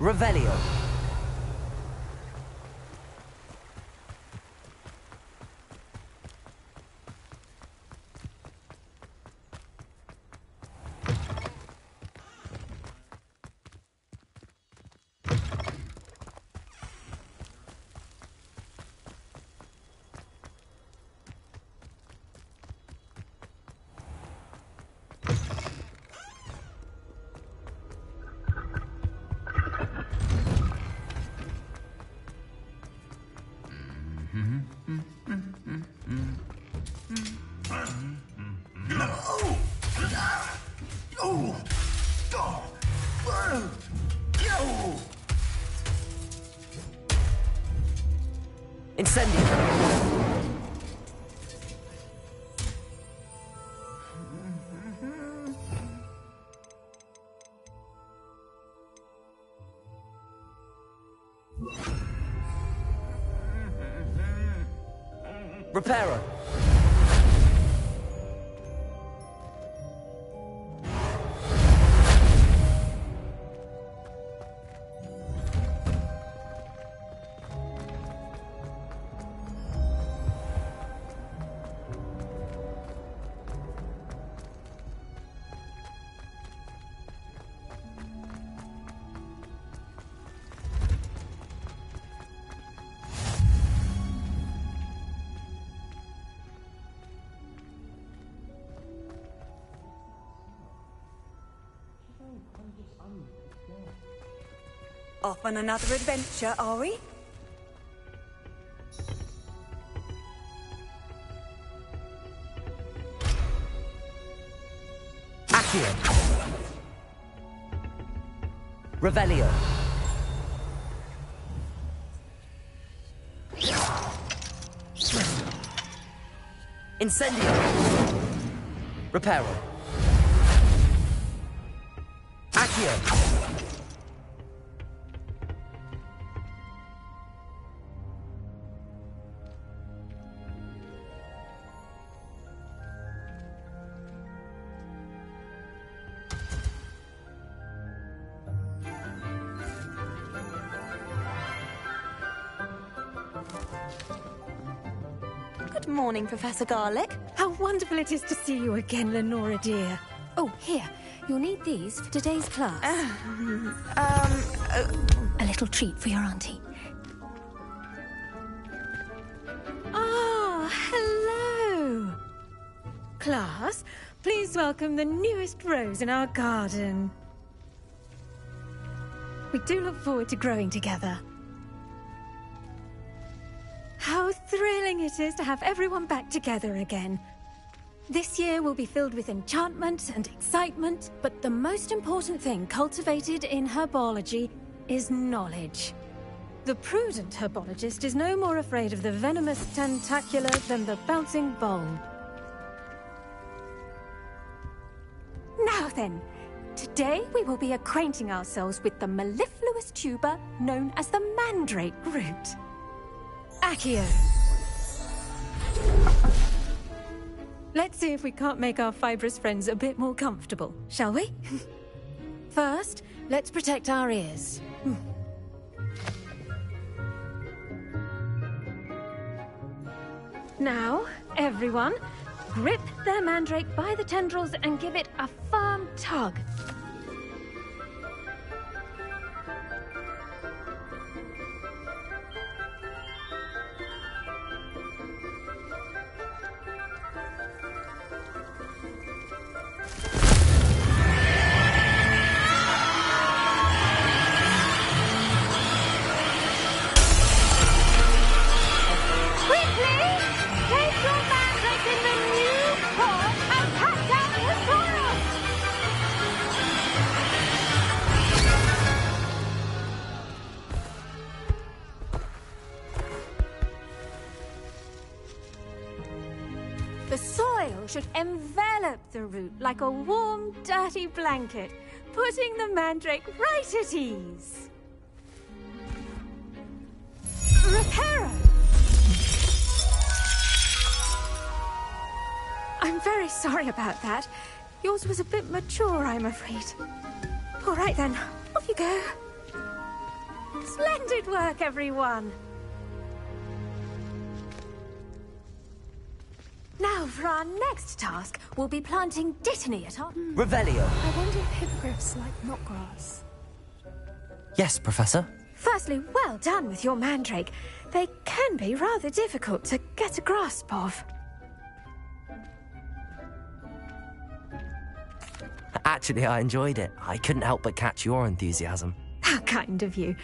Revelio. Incendio. Reparo. Off on another adventure, are we? Accio. Revelio. Incendio. Reparo. Accio. Good morning, Professor Garlick. How wonderful it is to see you again, Lenora dear. Oh, here. You'll need these for today's class. A little treat for your auntie. Ah, hello. Class, please welcome the newest rose in our garden. We do look forward to growing together. How thrilling it is to have everyone back together again. This year will be filled with enchantment and excitement, but the most important thing cultivated in herbology is knowledge. The prudent herbologist is no more afraid of the venomous tentacula than the bouncing bulb. Now then, today we will be acquainting ourselves with the mellifluous tuber known as the mandrake root. Accio. Let's see if we can't make our fibrous friends a bit more comfortable, shall we? First, let's protect our ears. Now, everyone, grip their mandrake by the tendrils and give it a firm tug. The soil should envelop the root like a warm, dirty blanket, putting the mandrake right at ease. Reparo! I'm very sorry about that. Yours was a bit mature, I'm afraid. All right then, off you go. Splendid work, everyone! Now, for our next task, we'll be planting Dittany at our... Revelio. I wonder if hippogriffs like knotgrass. Yes, Professor. Firstly, well done with your mandrake. They can be rather difficult to get a grasp of. Actually, I enjoyed it. I couldn't help but catch your enthusiasm. How kind of you.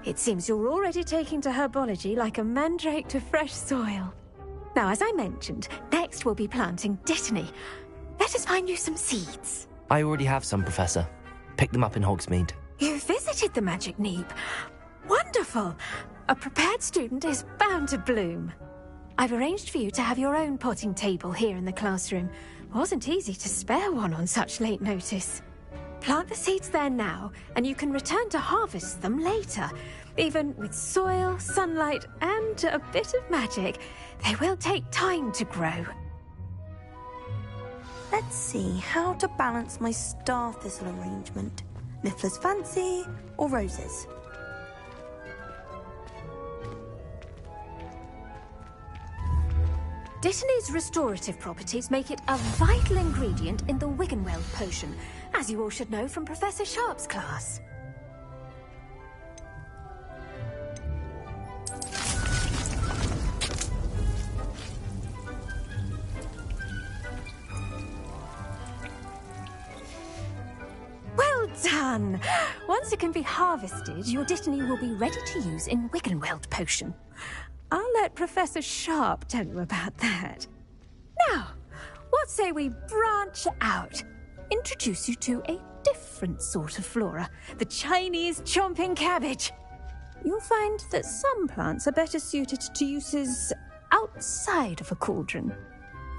It seems you're already taking to herbology like a mandrake to fresh soil. Now, as I mentioned, next we'll be planting Dittany. Let us find you some seeds. I already have some, Professor. Picked them up in Hogsmeade. You visited the Magic Neep. Wonderful! A prepared student is bound to bloom. I've arranged for you to have your own potting table here in the classroom. Wasn't easy to spare one on such late notice. Plant the seeds there now, and you can return to harvest them later. Even with soil, sunlight, and a bit of magic, they will take time to grow. Let's see how to balance my star thistle arrangement. Niffler's fancy or roses? Dittany's restorative properties make it a vital ingredient in the Wiggenweld potion, as you all should know from Professor Sharp's class. Well done! Once it can be harvested, your Dittany will be ready to use in Wiggenweld potion. I'll let Professor Sharp tell you about that. Now, what say we branch out? Introduce you to a different sort of flora, the Chinese chomping cabbage. You'll find that some plants are better suited to uses outside of a cauldron.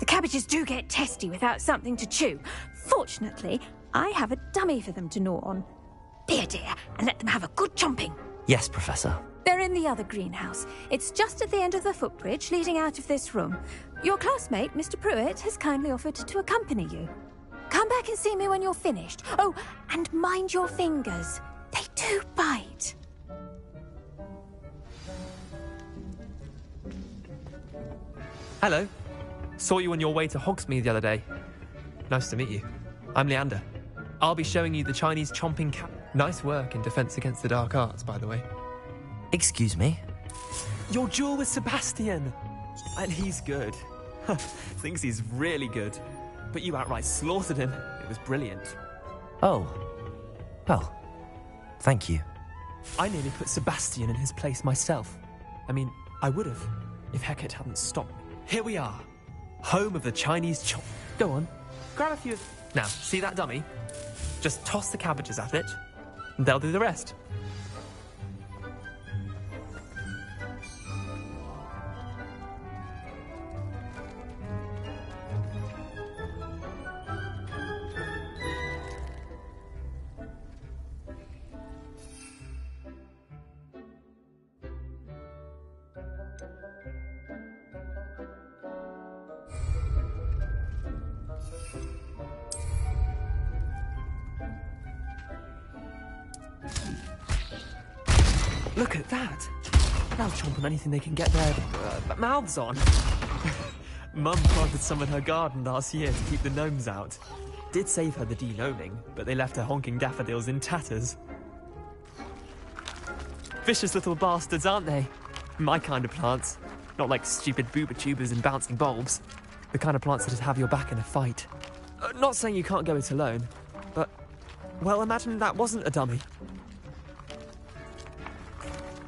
The cabbages do get testy without something to chew. Fortunately, I have a dummy for them to gnaw on. Be a dear and let them have a good chomping. Yes, Professor. They're in the other greenhouse. It's just at the end of the footbridge leading out of this room. Your classmate, Mr. Pruitt, has kindly offered to accompany you. Come back and see me when you're finished. Oh, and mind your fingers. They do bite. Hello. Saw you on your way to Hogsmeade the other day. Nice to meet you. I'm Leander. I'll be showing you the Chinese chomping cat. Nice work in Defense Against the Dark Arts, by the way. Excuse me? Your duel with Sebastian! And he's good. Thinks he's really good. But you outright slaughtered him. It was brilliant. Oh. Well, thank you. I nearly put Sebastian in his place myself. I mean, I would have, if Hecate hadn't stopped me. Here we are. Home of the Chinese chomp. Go on, grab a few of... Now, see that dummy? Just toss the cabbages at it, and they'll do the rest. Look at that! They'll chomp on anything they can get their mouths on. Mum planted some in her garden last year to keep the gnomes out. Did save her the de-gnoming, but they left her honking daffodils in tatters. Vicious little bastards, aren't they? My kind of plants. Not like stupid booba tubers and bouncing bulbs. The kind of plants that just have your back in a fight. Not saying you can't go it alone, but... well, imagine that wasn't a dummy.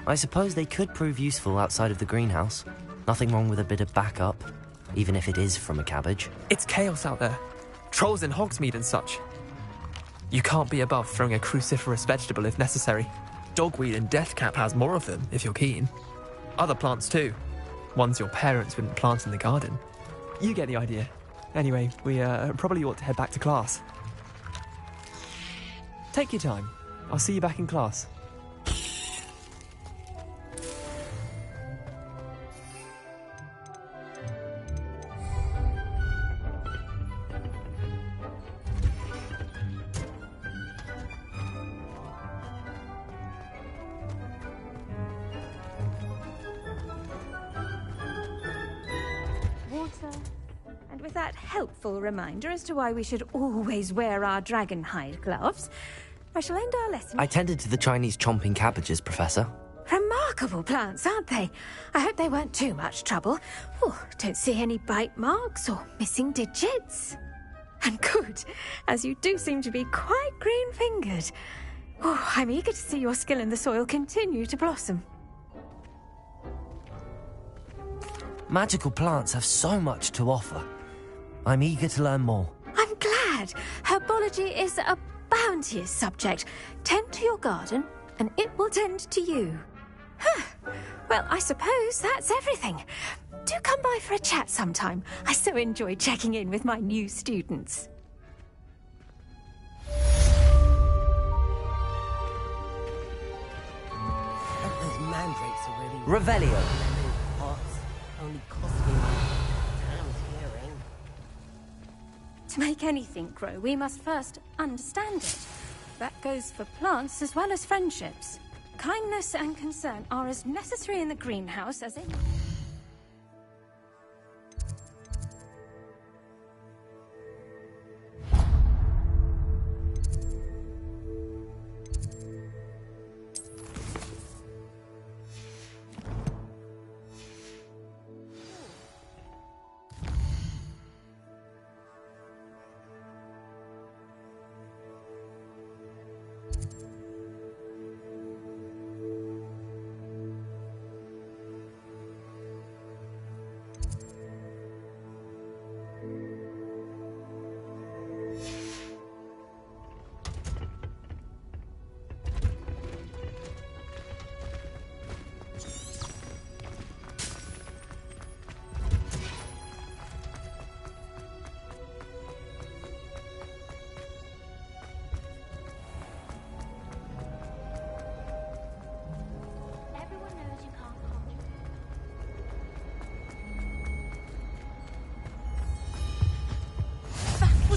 I suppose they could prove useful outside of the greenhouse. Nothing wrong with a bit of backup, even if it is from a cabbage. It's chaos out there. Trolls in Hogsmeade and such. You can't be above throwing a cruciferous vegetable if necessary. Dogweed and deathcap has more of them, if you're keen. Other plants too. Ones your parents wouldn't plant in the garden. You get the idea. Anyway, we probably ought to head back to class. Take your time. I'll see you back in class. And with that helpful reminder as to why we should always wear our dragon hide gloves, I shall end our lesson. I tended to the Chinese chomping cabbages, Professor. Remarkable plants, aren't they? I hope they weren't too much trouble. Oh, don't see any bite marks or missing digits. And good, as you do seem to be quite green-fingered. Oh, I'm eager to see your skill in the soil continue to blossom. Magical plants have so much to offer. I'm eager to learn more. I'm glad. Herbology is a bounteous subject. Tend to your garden, and it will tend to you. Well, I suppose that's everything. Do come by for a chat sometime. I so enjoy checking in with my new students. Those mandrakes are really... Revelio. Pots only cost me damn hearing. To make anything grow, we must first understand it. That goes for plants as well as friendships. Kindness and concern are as necessary in the greenhouse as in...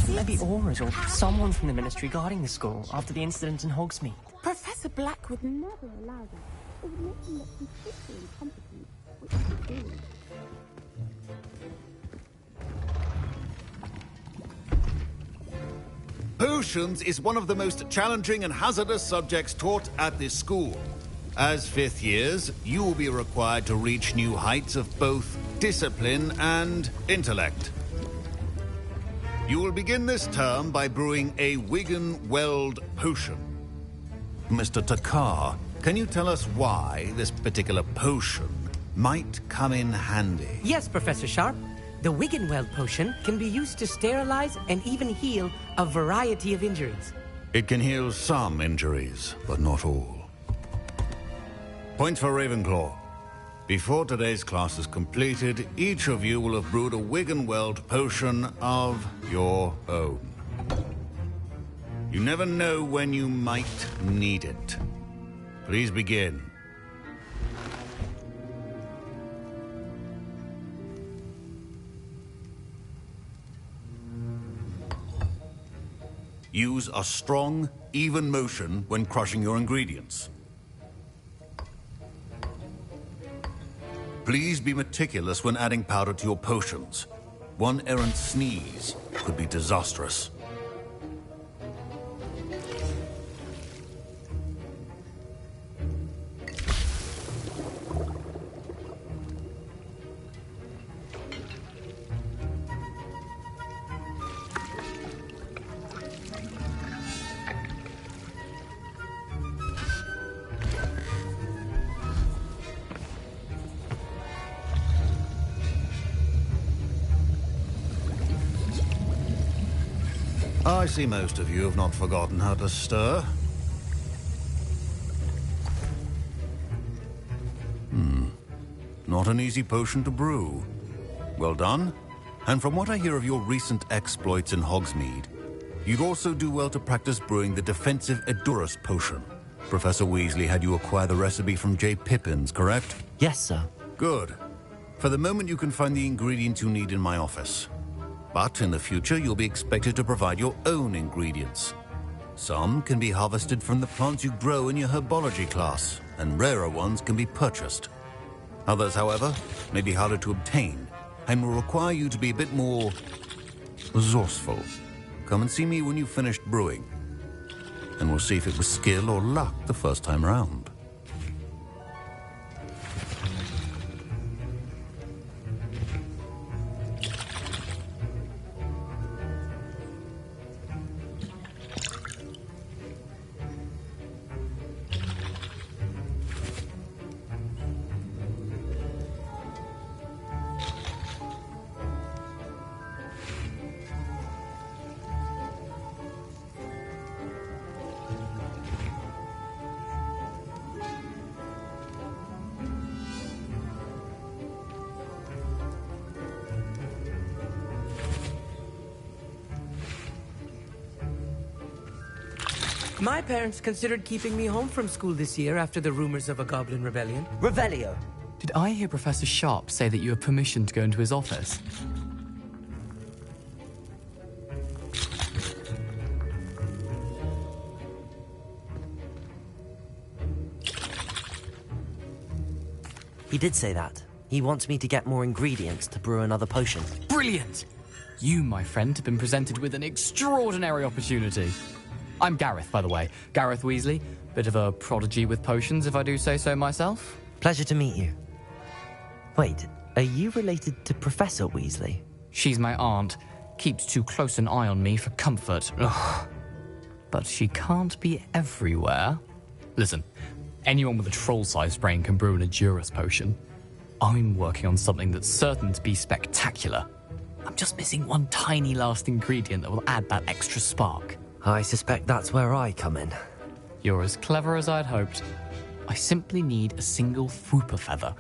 Maybe Aura's or someone from the Ministry guarding the school after the incident in Hogsmeade. Professor Black would never allow that. It would make him look completely incompetent, which is good. Potions is one of the most challenging and hazardous subjects taught at this school. As fifth years, you will be required to reach new heights of both discipline and intellect. You will begin this term by brewing a Wigan-Weld potion. Mr. Takar, can you tell us why this particular potion might come in handy? Yes, Professor Sharp. The Wigan-Weld potion can be used to sterilize and even heal a variety of injuries. It can heal some injuries, but not all. Point for Ravenclaw. Before today's class is completed, each of you will have brewed a Wigan-Weld potion of your own. You never know when you might need it. Please begin. Use a strong, even motion when crushing your ingredients. Please be meticulous when adding powder to your potions. One errant sneeze could be disastrous. I see most of you have not forgotten how to stir. Not an easy potion to brew. Well done. And from what I hear of your recent exploits in Hogsmeade, you'd also do well to practice brewing the defensive Edurus potion. Professor Weasley had you acquire the recipe from J. Pippins, correct? Yes, sir. Good. For the moment, you can find the ingredients you need in my office. But in the future, you'll be expected to provide your own ingredients. Some can be harvested from the plants you grow in your herbology class, and rarer ones can be purchased. Others, however, may be harder to obtain, and will require you to be a bit more resourceful. Come and see me when you've finished brewing, and we'll see if it was skill or luck the first time round. My parents considered keeping me home from school this year after the rumors of a goblin rebellion. Revelio! Did I hear Professor Sharp say that you have permission to go into his office? He did say that. He wants me to get more ingredients to brew another potion. Brilliant! You, my friend, have been presented with an extraordinary opportunity. I'm Gareth, by the way. Gareth Weasley. Bit of a prodigy with potions, if I do say so myself. Pleasure to meet you. Wait, are you related to Professor Weasley? She's my aunt. Keeps too close an eye on me for comfort. Ugh. But she can't be everywhere. Listen, anyone with a troll-sized brain can brew an Edurus potion. I'm working on something that's certain to be spectacular. I'm just missing one tiny last ingredient that will add that extra spark. I suspect that's where I come in. You're as clever as I'd hoped. I simply need a single Fwooper feather.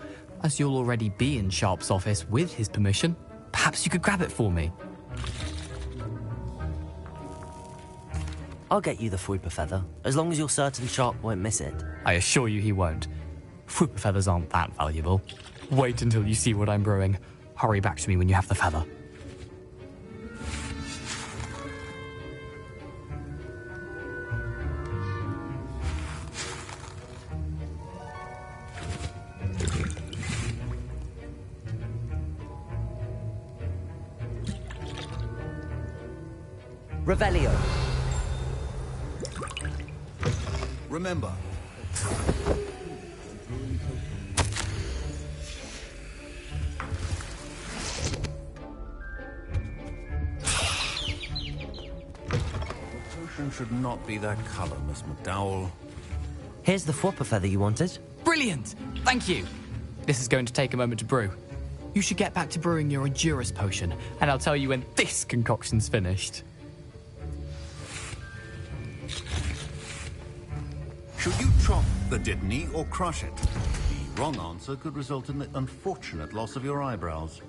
As you'll already be in Sharp's office with his permission, perhaps you could grab it for me. I'll get you the Fwooper feather, as long as you're certain Sharp won't miss it. I assure you he won't. Fwooper feathers aren't that valuable. Wait until you see what I'm brewing. Hurry back to me when you have the feather. Revelio. Remember, potion should not be that color, Miss McDowell. Here's the Fwooper feather you wanted. Brilliant! Thank you! This is going to take a moment to brew. You should get back to brewing your Edurus potion, and I'll tell you when this concoction's finished. Should you chop the Didney or crush it? The wrong answer could result in the unfortunate loss of your eyebrows.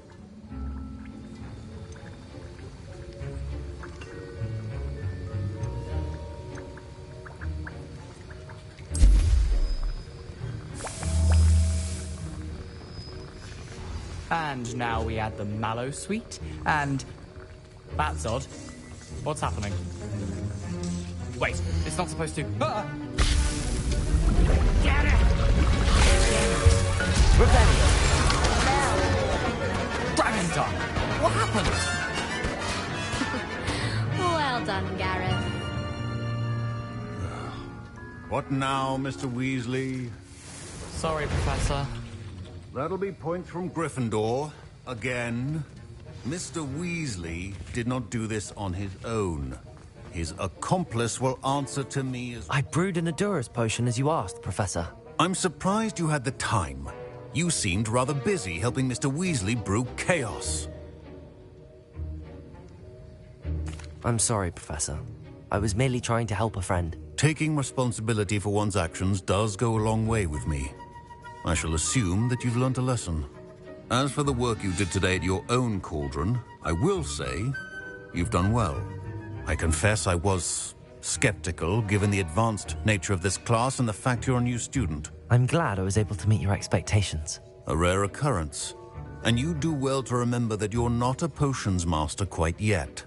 And now we add the mallow sweet, and... That's odd. What's happening? Wait, it's not supposed to... Ah! Get it! Rebellion! Dragon Tongue! What happened? Well done, Gareth. What now, Mr. Weasley? Sorry, Professor. That'll be points from Gryffindor. Again. Mr. Weasley did not do this on his own. His accomplice will answer to me as... I brewed an Edurus potion as you asked, Professor. I'm surprised you had the time. You seemed rather busy helping Mr. Weasley brew chaos. I'm sorry, Professor. I was merely trying to help a friend. Taking responsibility for one's actions does go a long way with me. I shall assume that you've learnt a lesson. As for the work you did today at your own cauldron, I will say you've done well. I confess I was skeptical, given the advanced nature of this class and the fact you're a new student. I'm glad I was able to meet your expectations. A rare occurrence. And you do well to remember that you're not a potions master quite yet.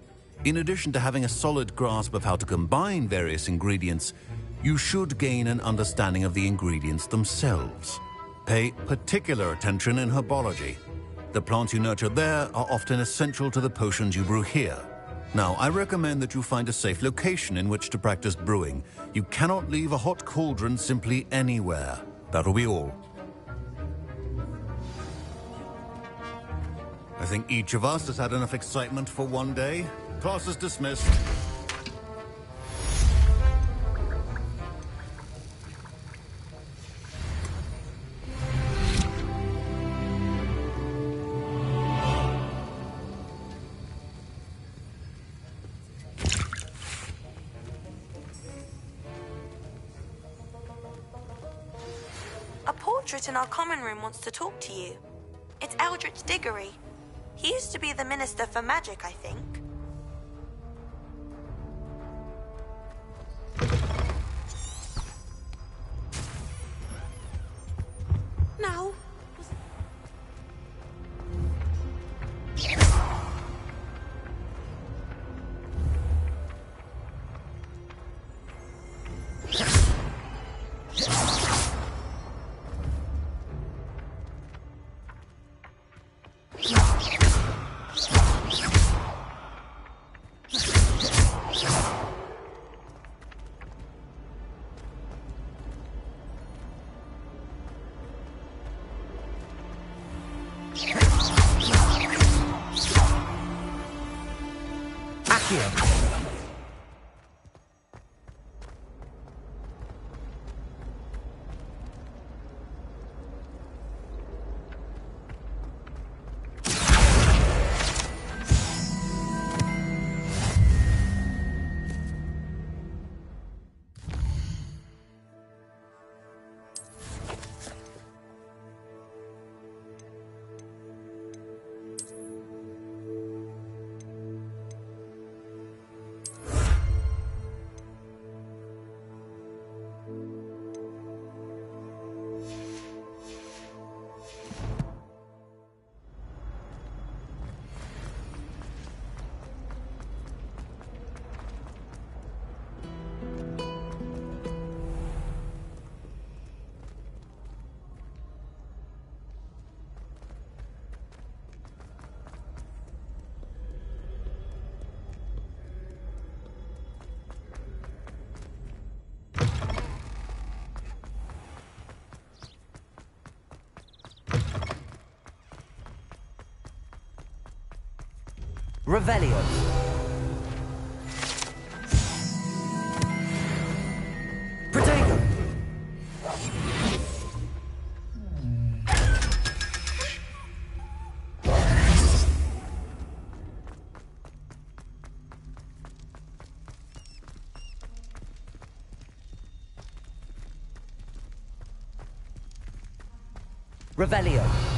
In addition to having a solid grasp of how to combine various ingredients, you should gain an understanding of the ingredients themselves. Pay particular attention in herbology. The plants you nurture there are often essential to the potions you brew here. Now, I recommend that you find a safe location in which to practice brewing. You cannot leave a hot cauldron simply anywhere. That'll be all. I think each of us has had enough excitement for one day. Class is dismissed. A portrait in our common room wants to talk to you. It's Eldritch Diggory. He used to be the Minister for Magic, I think. No. Revelio. Protego. Revelio.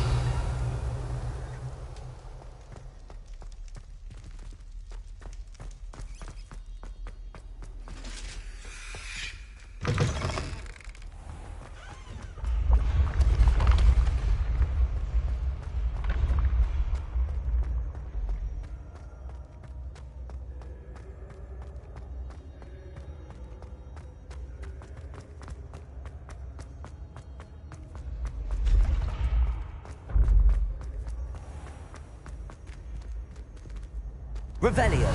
Revelio.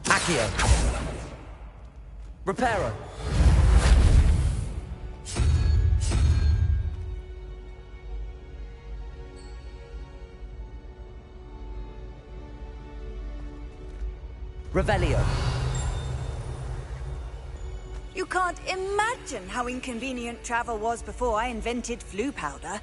Accio. Reparo. Revelio. You can't imagine how inconvenient travel was before I invented flu powder.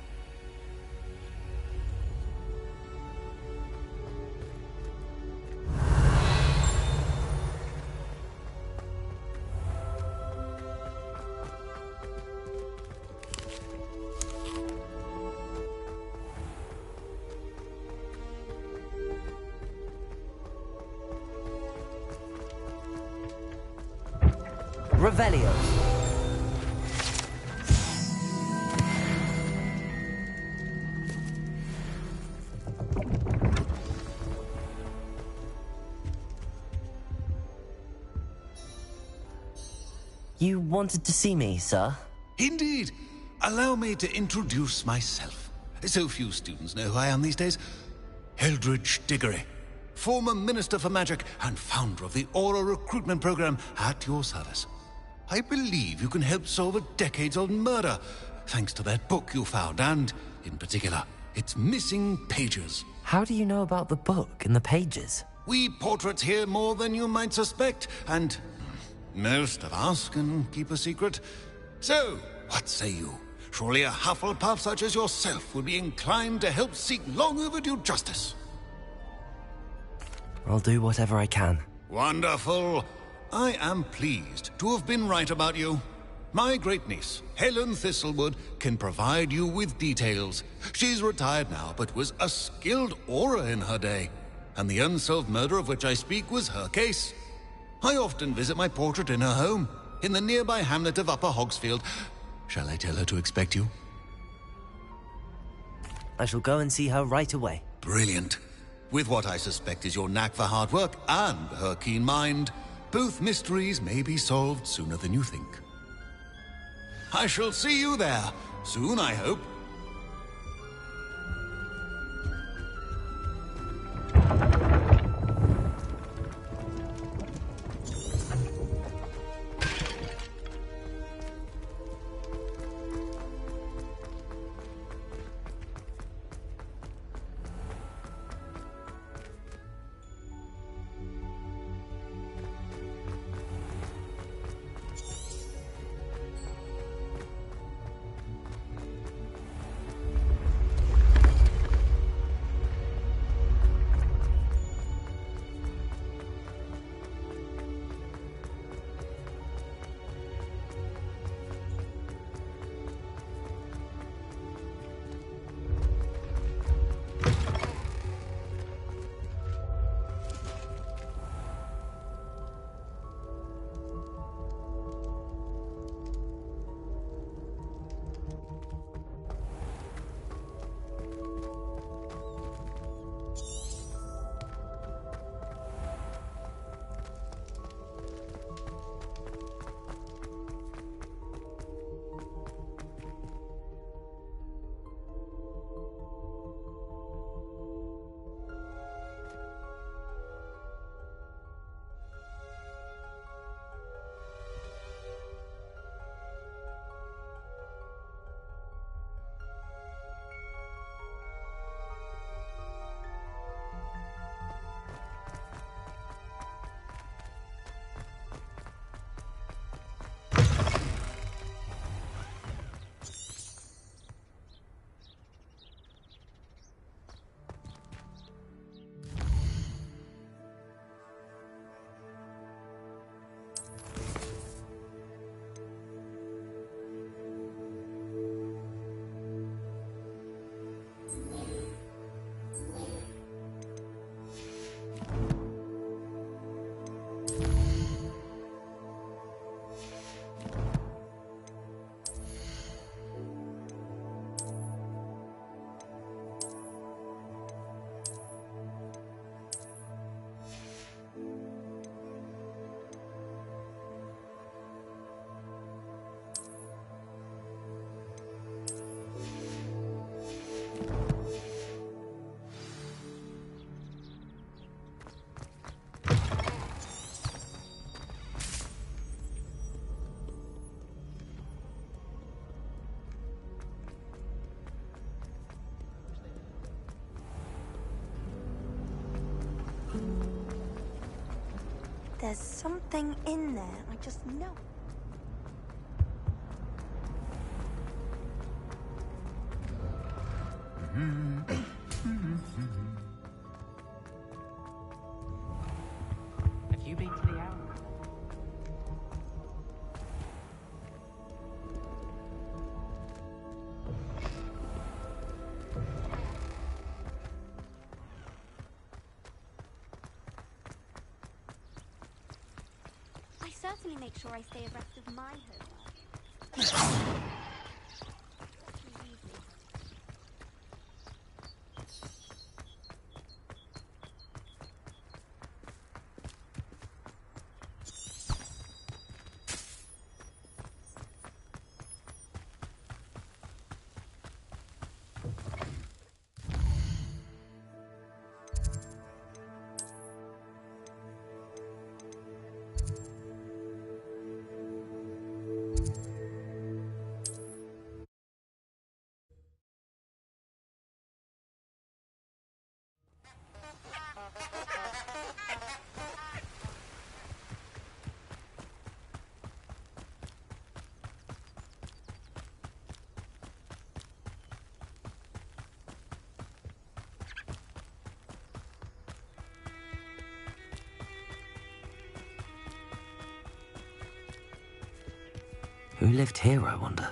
Revelio. You wanted to see me, sir? Indeed. Allow me to introduce myself. So few students know who I am these days. Eldridge Diggory, former Minister for Magic and founder of the Aura recruitment program, at your service. I believe you can help solve a decades-old murder, thanks to that book you found, and, in particular, its missing pages. How do you know about the book and the pages? We portraits here more than you might suspect, and most of us can keep a secret. So, what say you? Surely a Hufflepuff such as yourself would be inclined to help seek long overdue justice. I'll do whatever I can. Wonderful. I am pleased to have been right about you. My great-niece, Helen Thistlewood, can provide you with details. She's retired now, but was a skilled aura in her day. And the unsolved murder of which I speak was her case. I often visit my portrait in her home, in the nearby hamlet of Upper Hogsfield. Shall I tell her to expect you? I shall go and see her right away. Brilliant. With what I suspect is your knack for hard work and her keen mind, both mysteries may be solved sooner than you think. I shall see you there, soon I hope. There's something in there, I just know. Have you been to the owl? I certainly make sure I stay abreast of my homework. Who lived here, I wonder?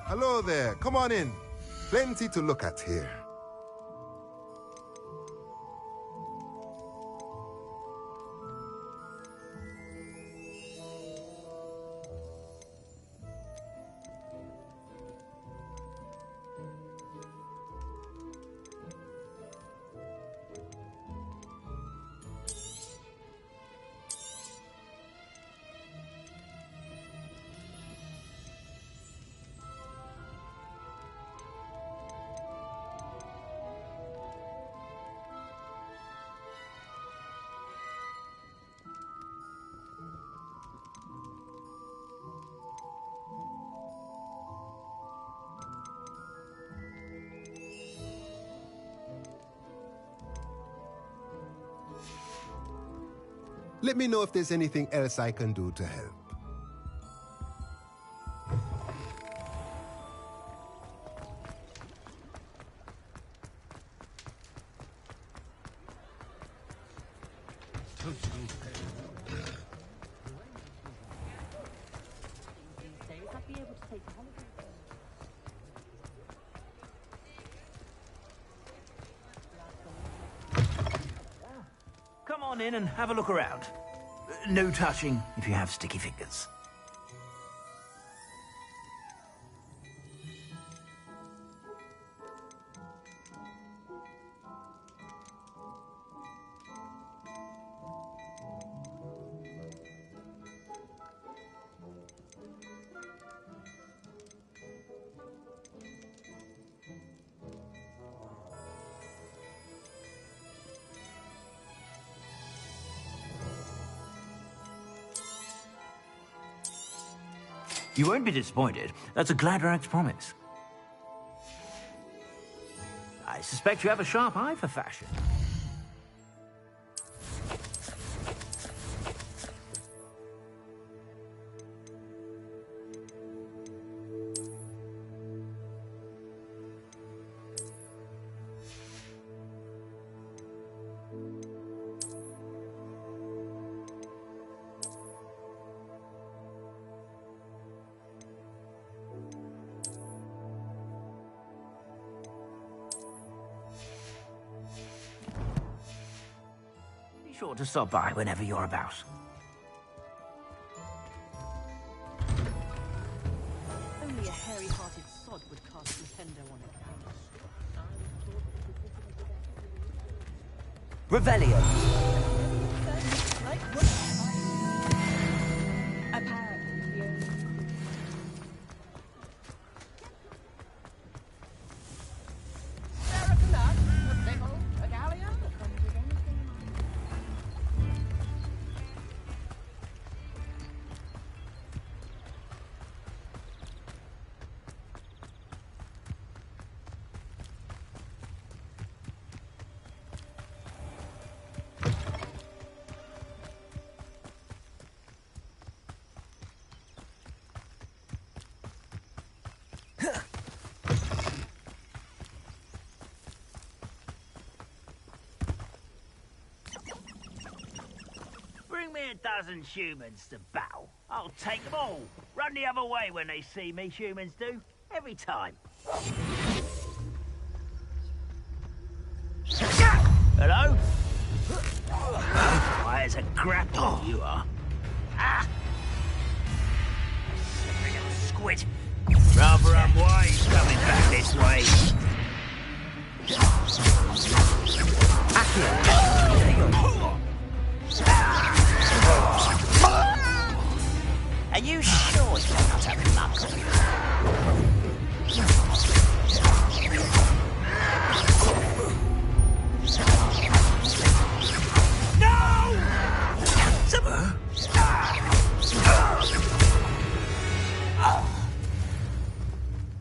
Hello there, come on in. Plenty to look at here. Let me know if there's anything else I can do to help. Come on in and have a look around. No touching if you have sticky fingers. You won't be disappointed. That's a Gladrag's promise. I suspect you have a sharp eye for fashion. Sure to stop by whenever you're about. a hairy-hearted sod would cast Nintendo on it. Revelio. Bring me a dozen humans to battle. I'll take them all. Run the other way when they see me, humans do. Every time. Hello? Why, it's a grapple, you are. Ah! Slippery little squid. Rather unwise coming back this way. Are you sure you're not a muggle?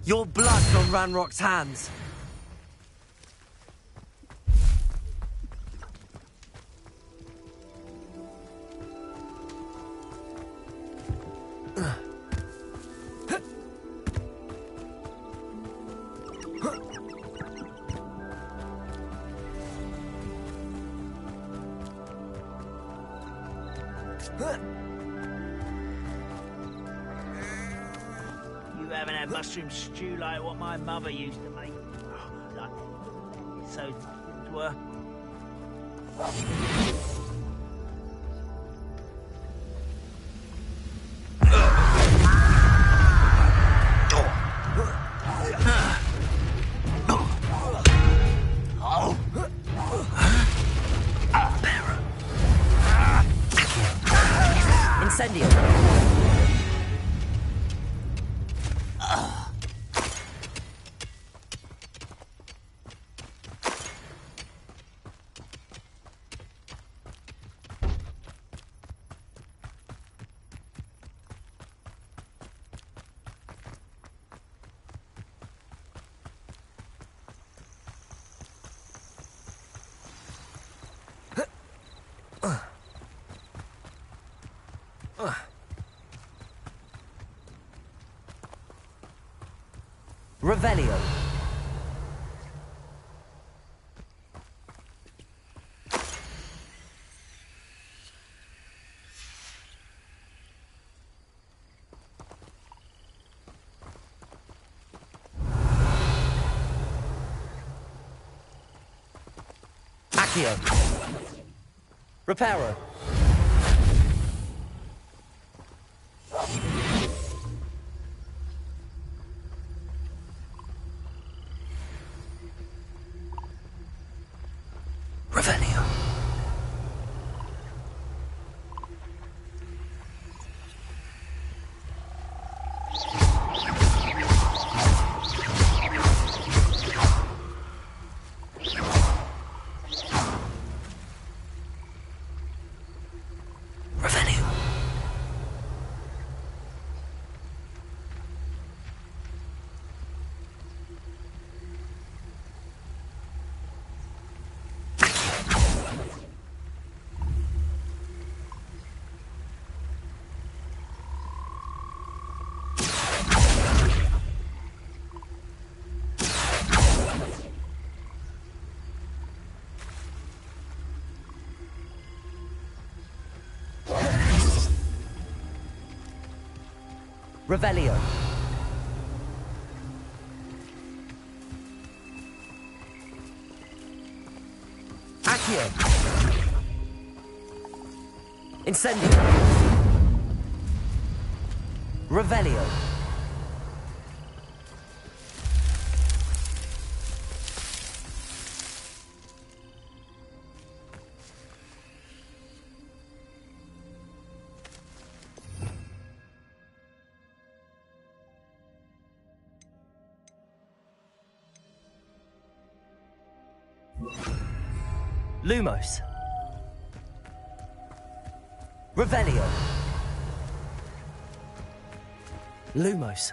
Your blood's on Ranrock's hands. You haven't had mushroom stew like what my mother used to make. Like, so things were. Incendio. Revelio. Accio. Reparo. Revelio. Revelio. Accio. Incendio. Revelio. Lumos. Revelio. Lumos.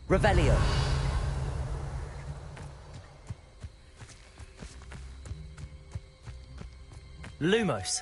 Revelio. Lumos.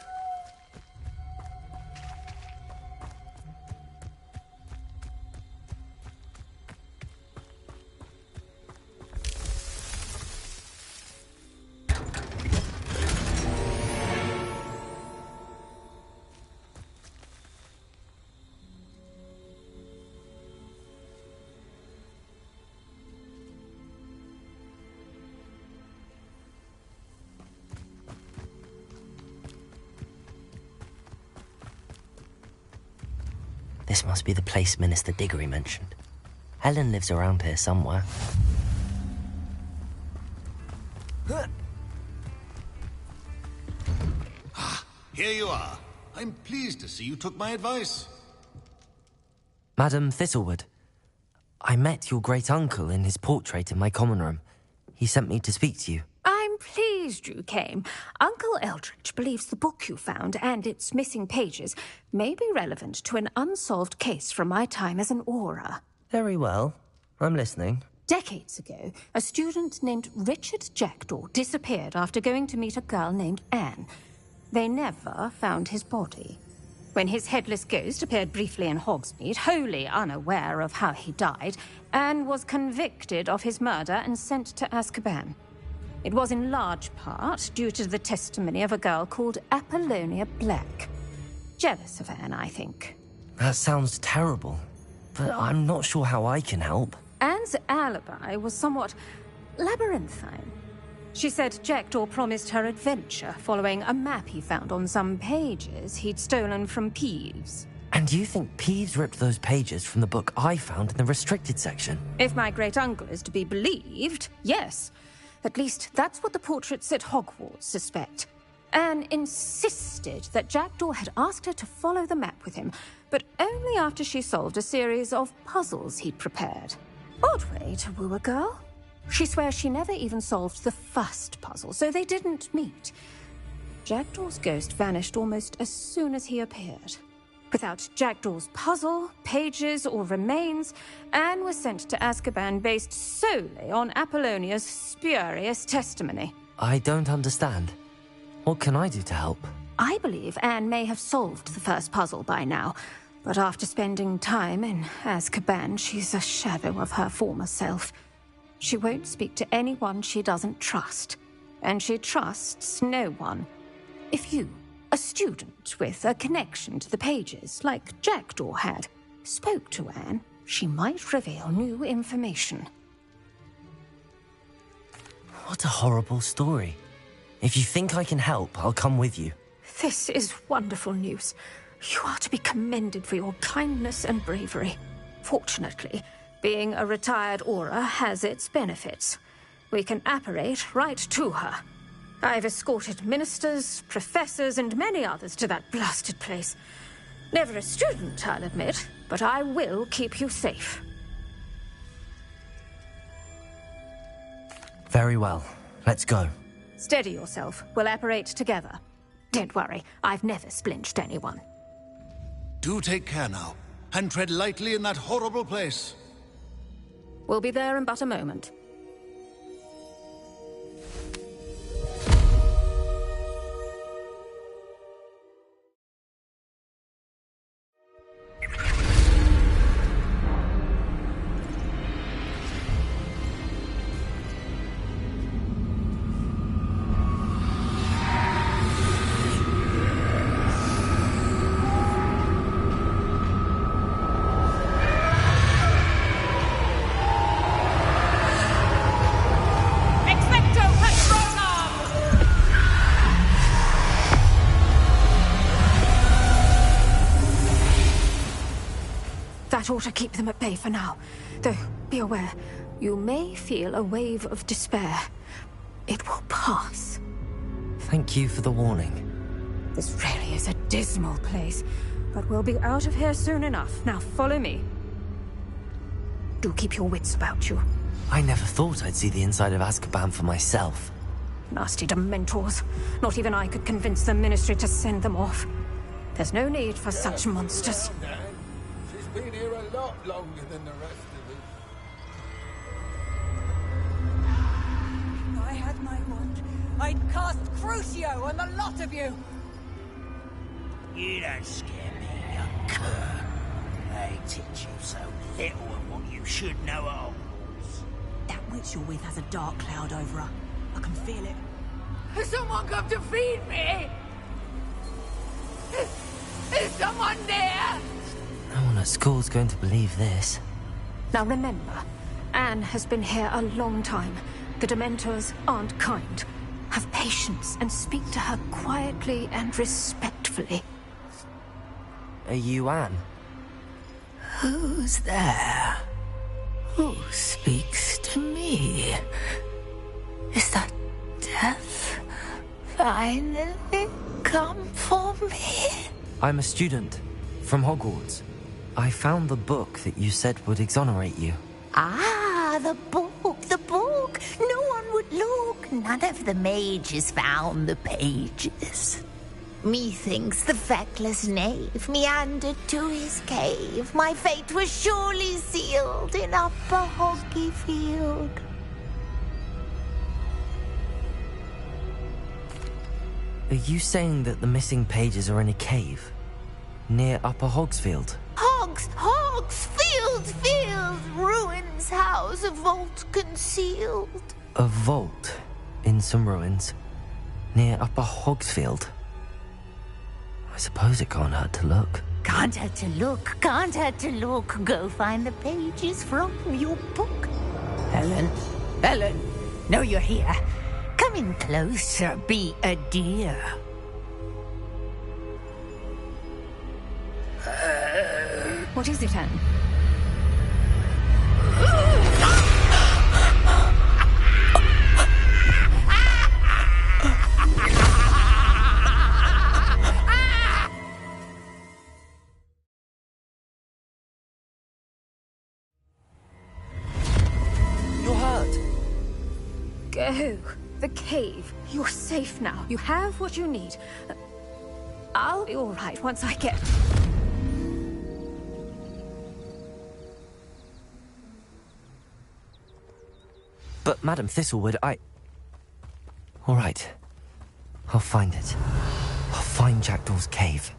This must be the place Minister Diggory mentioned. Helen lives around here somewhere. Here you are. I'm pleased to see you took my advice. Madam Thistlewood, I met your great-uncle in his portrait in my common room. He sent me to speak to you. I'm pleased you came. Uncle Eldridge believes the book you found and its missing pages may be relevant to an unsolved case from my time as an aura. Very well. I'm listening. Decades ago, a student named Richard Jackdaw disappeared after going to meet a girl named Anne. They never found his body. When his headless ghost appeared briefly in Hogsmeade, wholly unaware of how he died, Anne was convicted of his murder and sent to Azkaban. It was in large part due to the testimony of a girl called Apollonia Black. Jealous of Anne, I think. That sounds terrible, but I'm not sure how I can help. Anne's alibi was somewhat labyrinthine. She said Jackdaw promised her adventure following a map he found on some pages he'd stolen from Peeves. And you think Peeves ripped those pages from the book I found in the restricted section? If my great-uncle is to be believed, yes. At least that's what the portraits at Hogwarts suspect. Anne insisted that Jackdaw had asked her to follow the map with him, but only after she solved a series of puzzles he'd prepared. Odd way to woo a girl. She swears she never even solved the first puzzle, so they didn't meet. Jackdaw's ghost vanished almost as soon as he appeared. Without Jackdaw's puzzle, pages, or remains, Anne was sent to Azkaban based solely on Apollonia's spurious testimony. I don't understand. What can I do to help? I believe Anne may have solved the first puzzle by now, but after spending time in Azkaban, she's a shadow of her former self. She won't speak to anyone she doesn't trust, and she trusts no one. If you, a student with a connection to the pages, like Jackdaw had, spoke to Anne, she might reveal new information. What a horrible story. If you think I can help, I'll come with you. This is wonderful news. You are to be commended for your kindness and bravery. Fortunately, being a retired aura has its benefits. We can apparate right to her. I've escorted ministers, professors, and many others to that blasted place. Never a student, I'll admit, but I will keep you safe. Very well. Let's go. Steady yourself. We'll apparate together. Don't worry, I've never splinched anyone. Do take care now, and tread lightly in that horrible place. We'll be there in but a moment. That ought to keep them at bay for now. Though, be aware, you may feel a wave of despair. It will pass. Thank you for the warning. This really is a dismal place, but we'll be out of here soon enough. Now follow me. Do keep your wits about you. I never thought I'd see the inside of Azkaban for myself. Nasty Dementors. Not even I could convince the Ministry to send them off. There's no need for such monsters. She's been here a lot longer than the rest of us. If I had my wand, I'd cast Crucio on the lot of you! You don't scare me, young cur. They teach you so little of what you should know at Hogwarts. That witch you're with has a dark cloud over her. I can feel it. Has someone come to feed me? Is someone there? No one at school's going to believe this. Now remember, Anne has been here a long time. The Dementors aren't kind. Have patience and speak to her quietly and respectfully. Are you Anne? Who's there? Who speaks to me? Is that death finally come for me? I'm a student from Hogwarts. I found the book that you said would exonerate you. Ah, the book, the book. No one would look. None of the mages found the pages. Methinks the feckless knave meandered to his cave. My fate was surely sealed in Upper Hoggyfield. Are you saying that the missing pages are in a cave? Near Upper Hogsfield? Field, ruins house, a vault concealed. A vault in some ruins near Upper Hogsfield? I suppose it can't hurt to look. Can't hurt to look. Go find the pages from your book. Helen, know you're here. Come in closer, be a dear. What is it, Anne? You're hurt. Go. The cave. You're safe now. You have what you need. I'll be all right once I get... But, Madam Thistlewood, All right. I'll find it. I'll find Jackdaw's cave.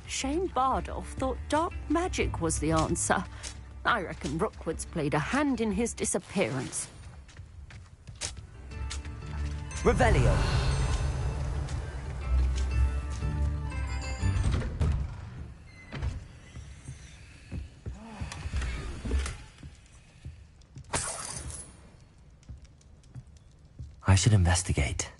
Shane Bardolph thought dark magic was the answer. I reckon Rookwood's played a hand in his disappearance. Revelio. I should investigate.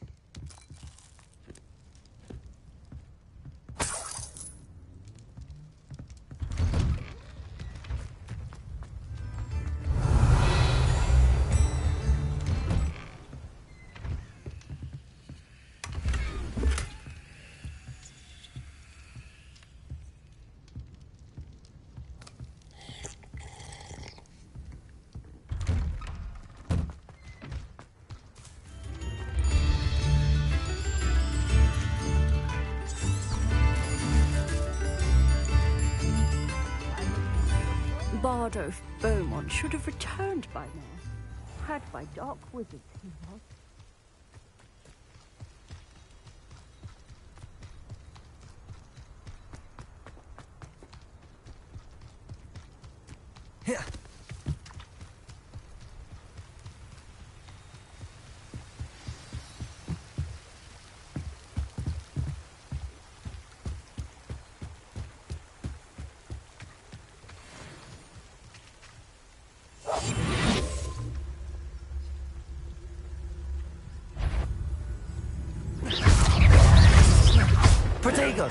Bardolph Beaumont should have returned by now. Had by dark wizards, he was. Here. Protego!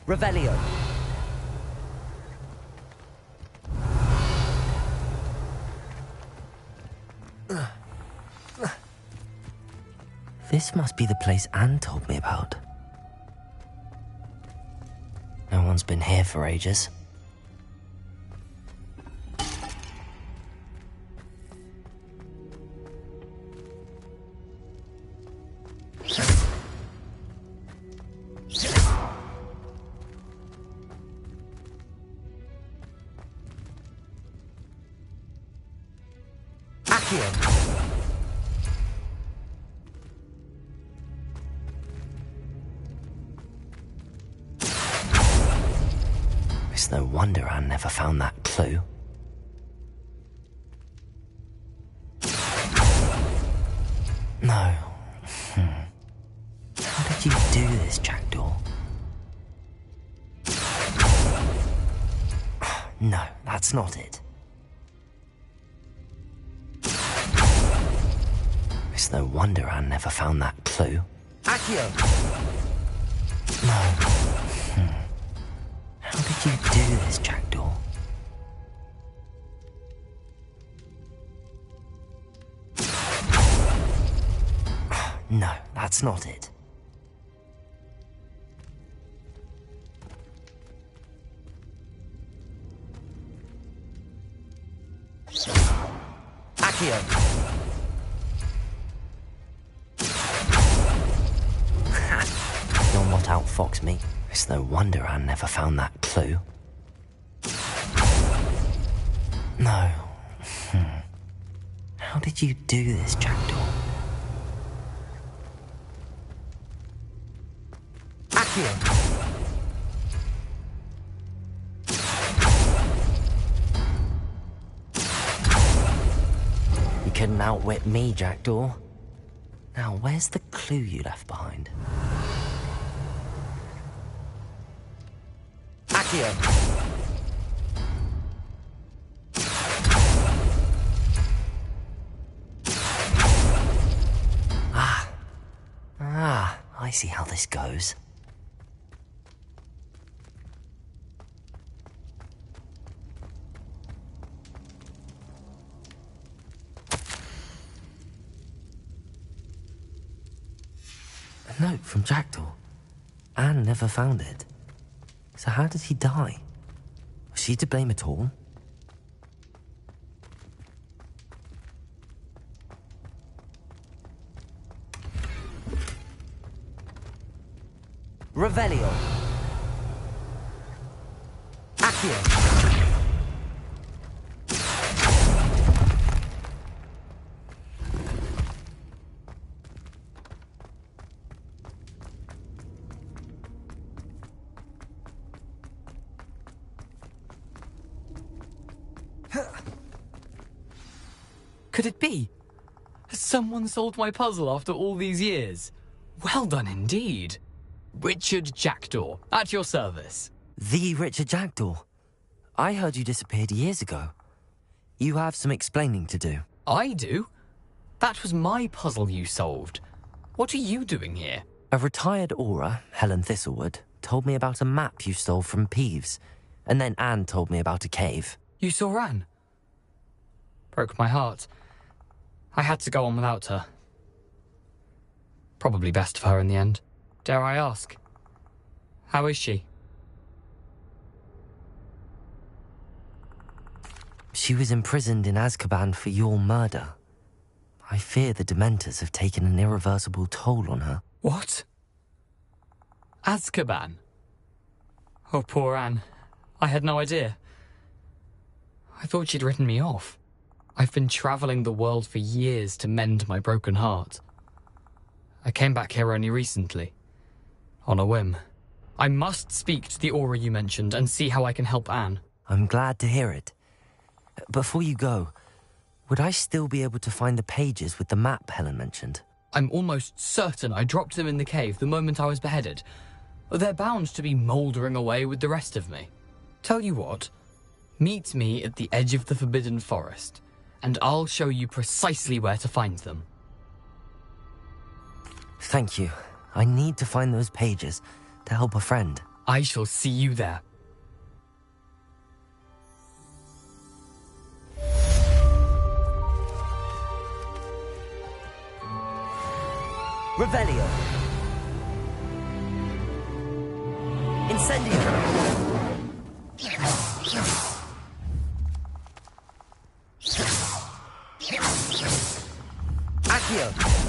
Revelio. This must be the place Anne told me about. No one's been here for ages. It's no wonder Anne never found that clue. No. How did you do this, Jackdaw? No, that's not it. It's no wonder Anne never found that clue. Accio! No. How did you do this, Jackdaw? No, that's not it. Accio! You'll not outfox me. It's no wonder Anne never found that clue. No. How did you do this, Jackdaw? Accio! You couldn't outwit me, Jackdaw. Now, where's the clue you left behind? Accio! I see how this goes. A note from Jackdaw. Anne never found it. So how did he die? Was she to blame at all? Revelio. Accio. Could it be? Has someone solved my puzzle after all these years? Well done indeed. Richard Jackdaw, at your service. The Richard Jackdaw? I heard you disappeared years ago. You have some explaining to do. I do? That was my puzzle you solved. What are you doing here? A retired aura, Helen Thistlewood, told me about a map you stole from Peeves. And then Anne told me about a cave. You saw Anne? Broke my heart. I had to go on without her. Probably best of her in the end. Dare I ask? How is she? She was imprisoned in Azkaban for your murder. I fear the Dementors have taken an irreversible toll on her. What? Azkaban? Oh, poor Anne. I had no idea. I thought she'd written me off. I've been travelling the world for years to mend my broken heart. I came back here only recently. On a whim. I must speak to the aura you mentioned and see how I can help Anne. I'm glad to hear it. Before you go, would I still be able to find the pages with the map Helen mentioned? I'm almost certain I dropped them in the cave the moment I was beheaded. They're bound to be mouldering away with the rest of me. Tell you what, meet me at the edge of the Forbidden Forest, and I'll show you precisely where to find them. Thank you. I need to find those pages to help a friend. I shall see you there. Revelio. Incendio. Accio.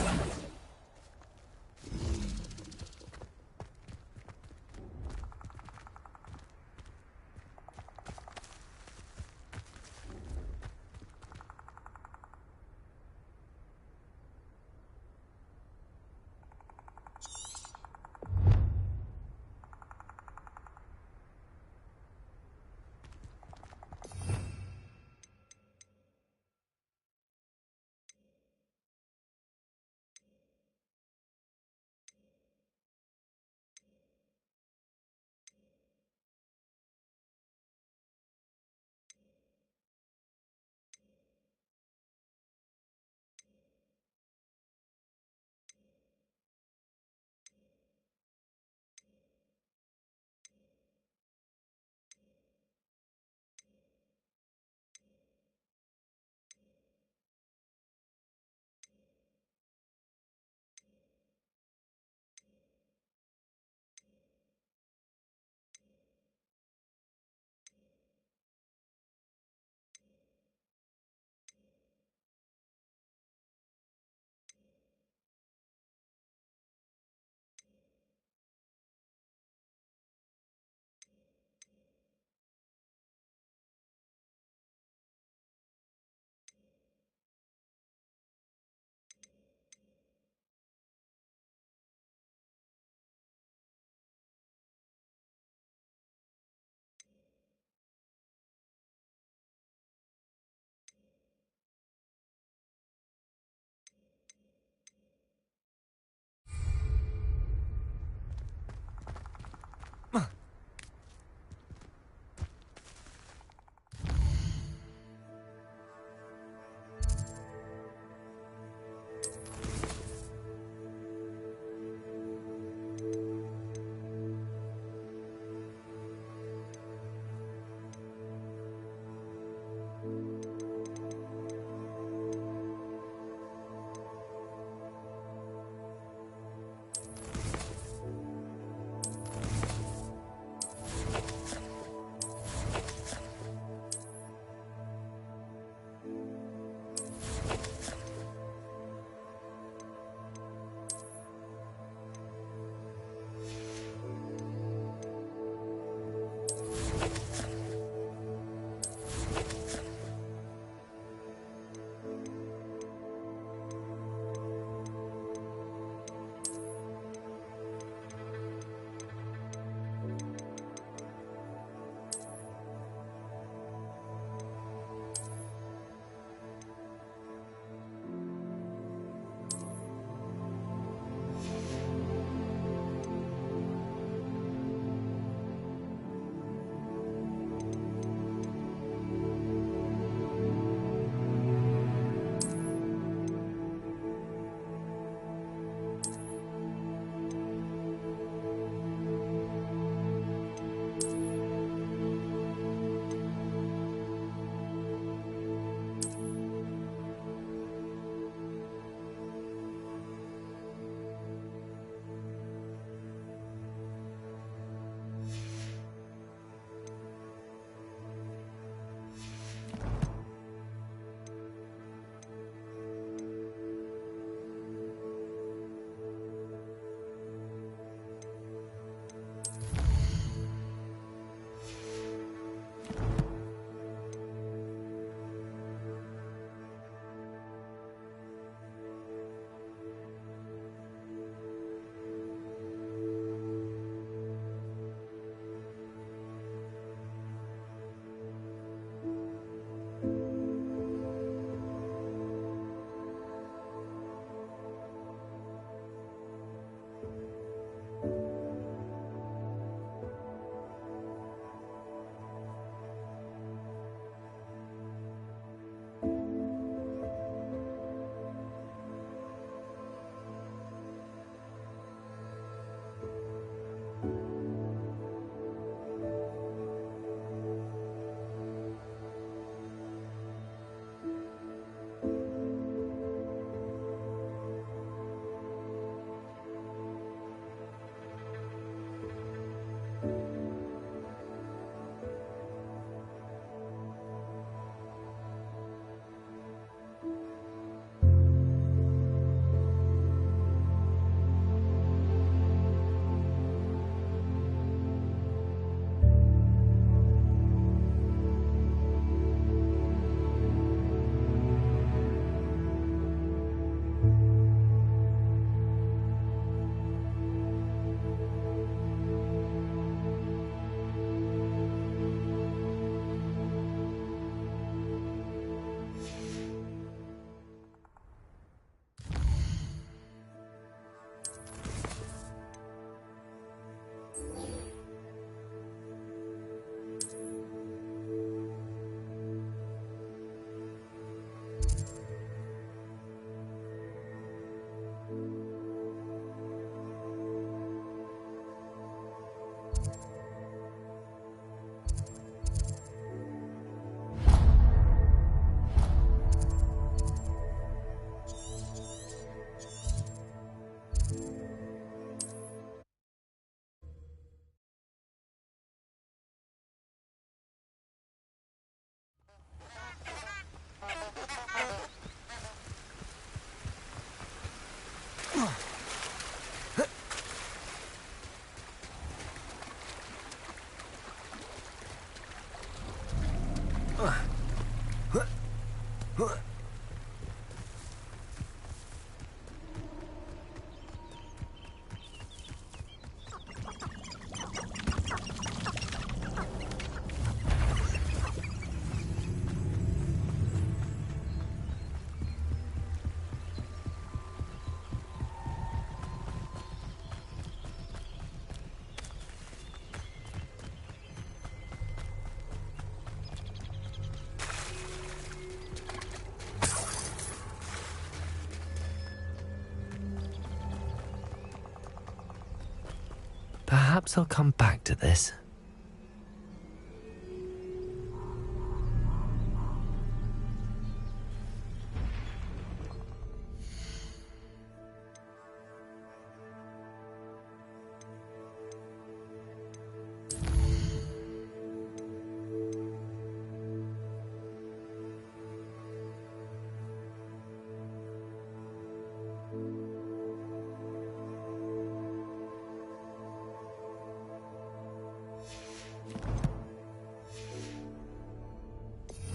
Perhaps I'll come back to this.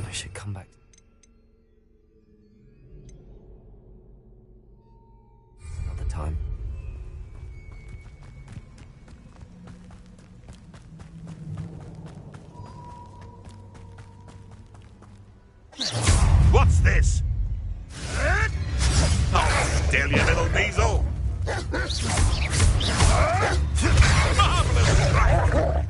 I should come back. Another time. What's this? Oh, still, you little weasel! Marvelous strike!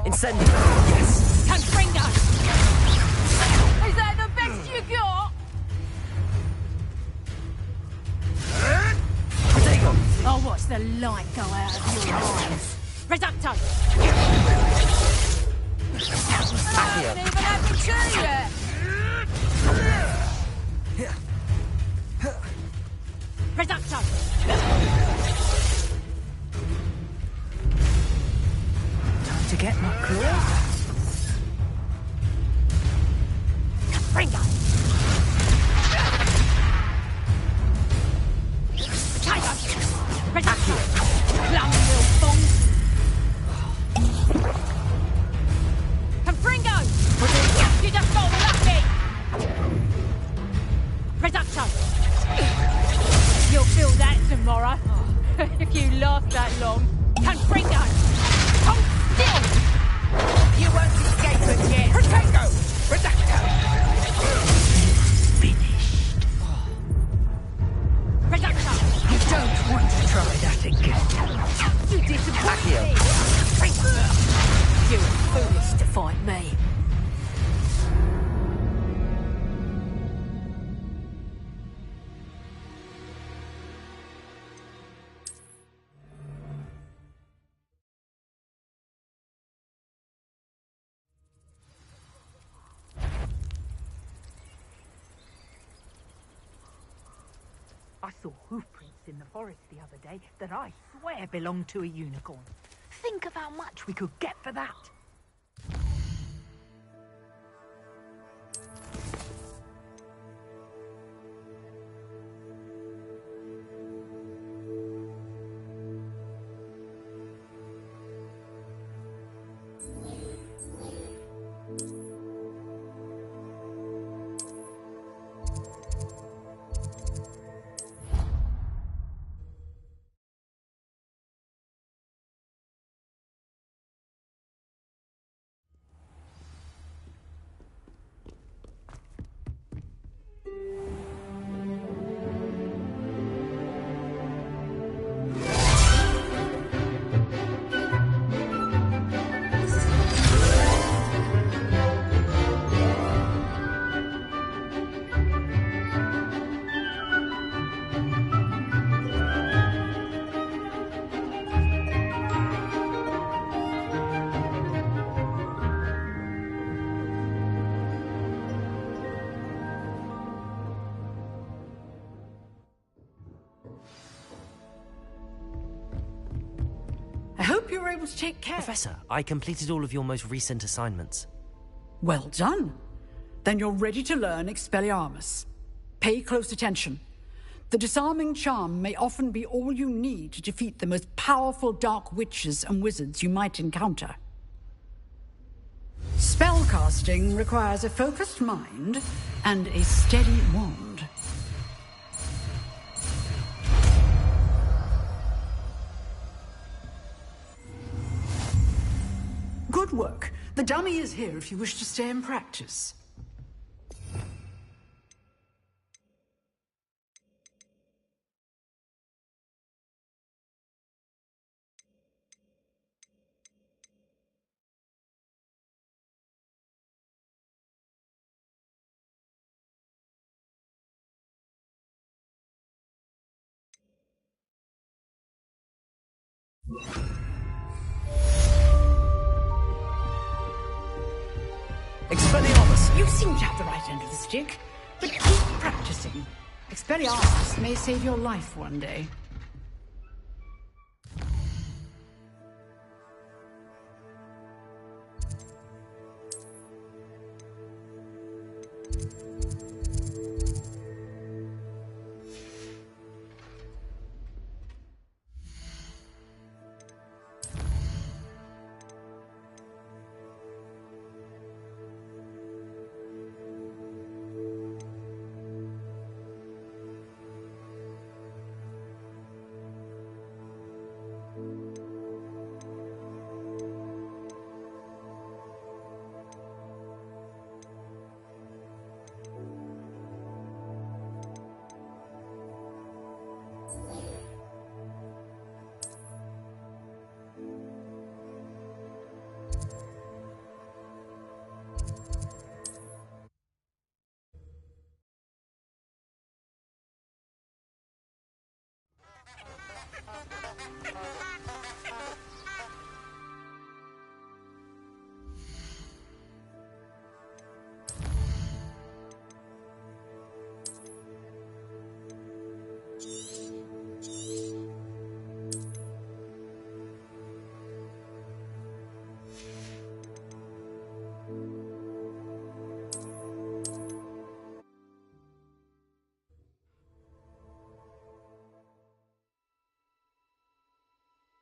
Incendio! Yes! Confringo! Is that the best you got? Protego! I'll watch the light go out of your eyes. Reducto! I haven't even had me tea yet! Reducto! To get my claws. Ringo! Tiger! Reducto! Plum little fool! Confringo! You just got lucky! Reducto! You'll feel that tomorrow. If you last that long. Confringo! Hold still! You won't escape again! Protego! Reducto! Finished. Reducto! You don't want to try that again. You disappoint me! You were foolish to fight me. I saw hoof prints in the forest the other day that I swear belonged to a unicorn. Think of how much we could get for that. you were able to take care. Professor, I completed all of your most recent assignments. Well done. Then you're ready to learn Expelliarmus. Pay close attention. The disarming charm may often be all you need to defeat the most powerful dark witches and wizards you might encounter. Spellcasting requires a focused mind and a steady wand. Good work. The dummy is here if you wish to stay and practice. Expelliarmus! You seem to have the right end of the stick, but keep practicing. Expelliarmus may save your life one day.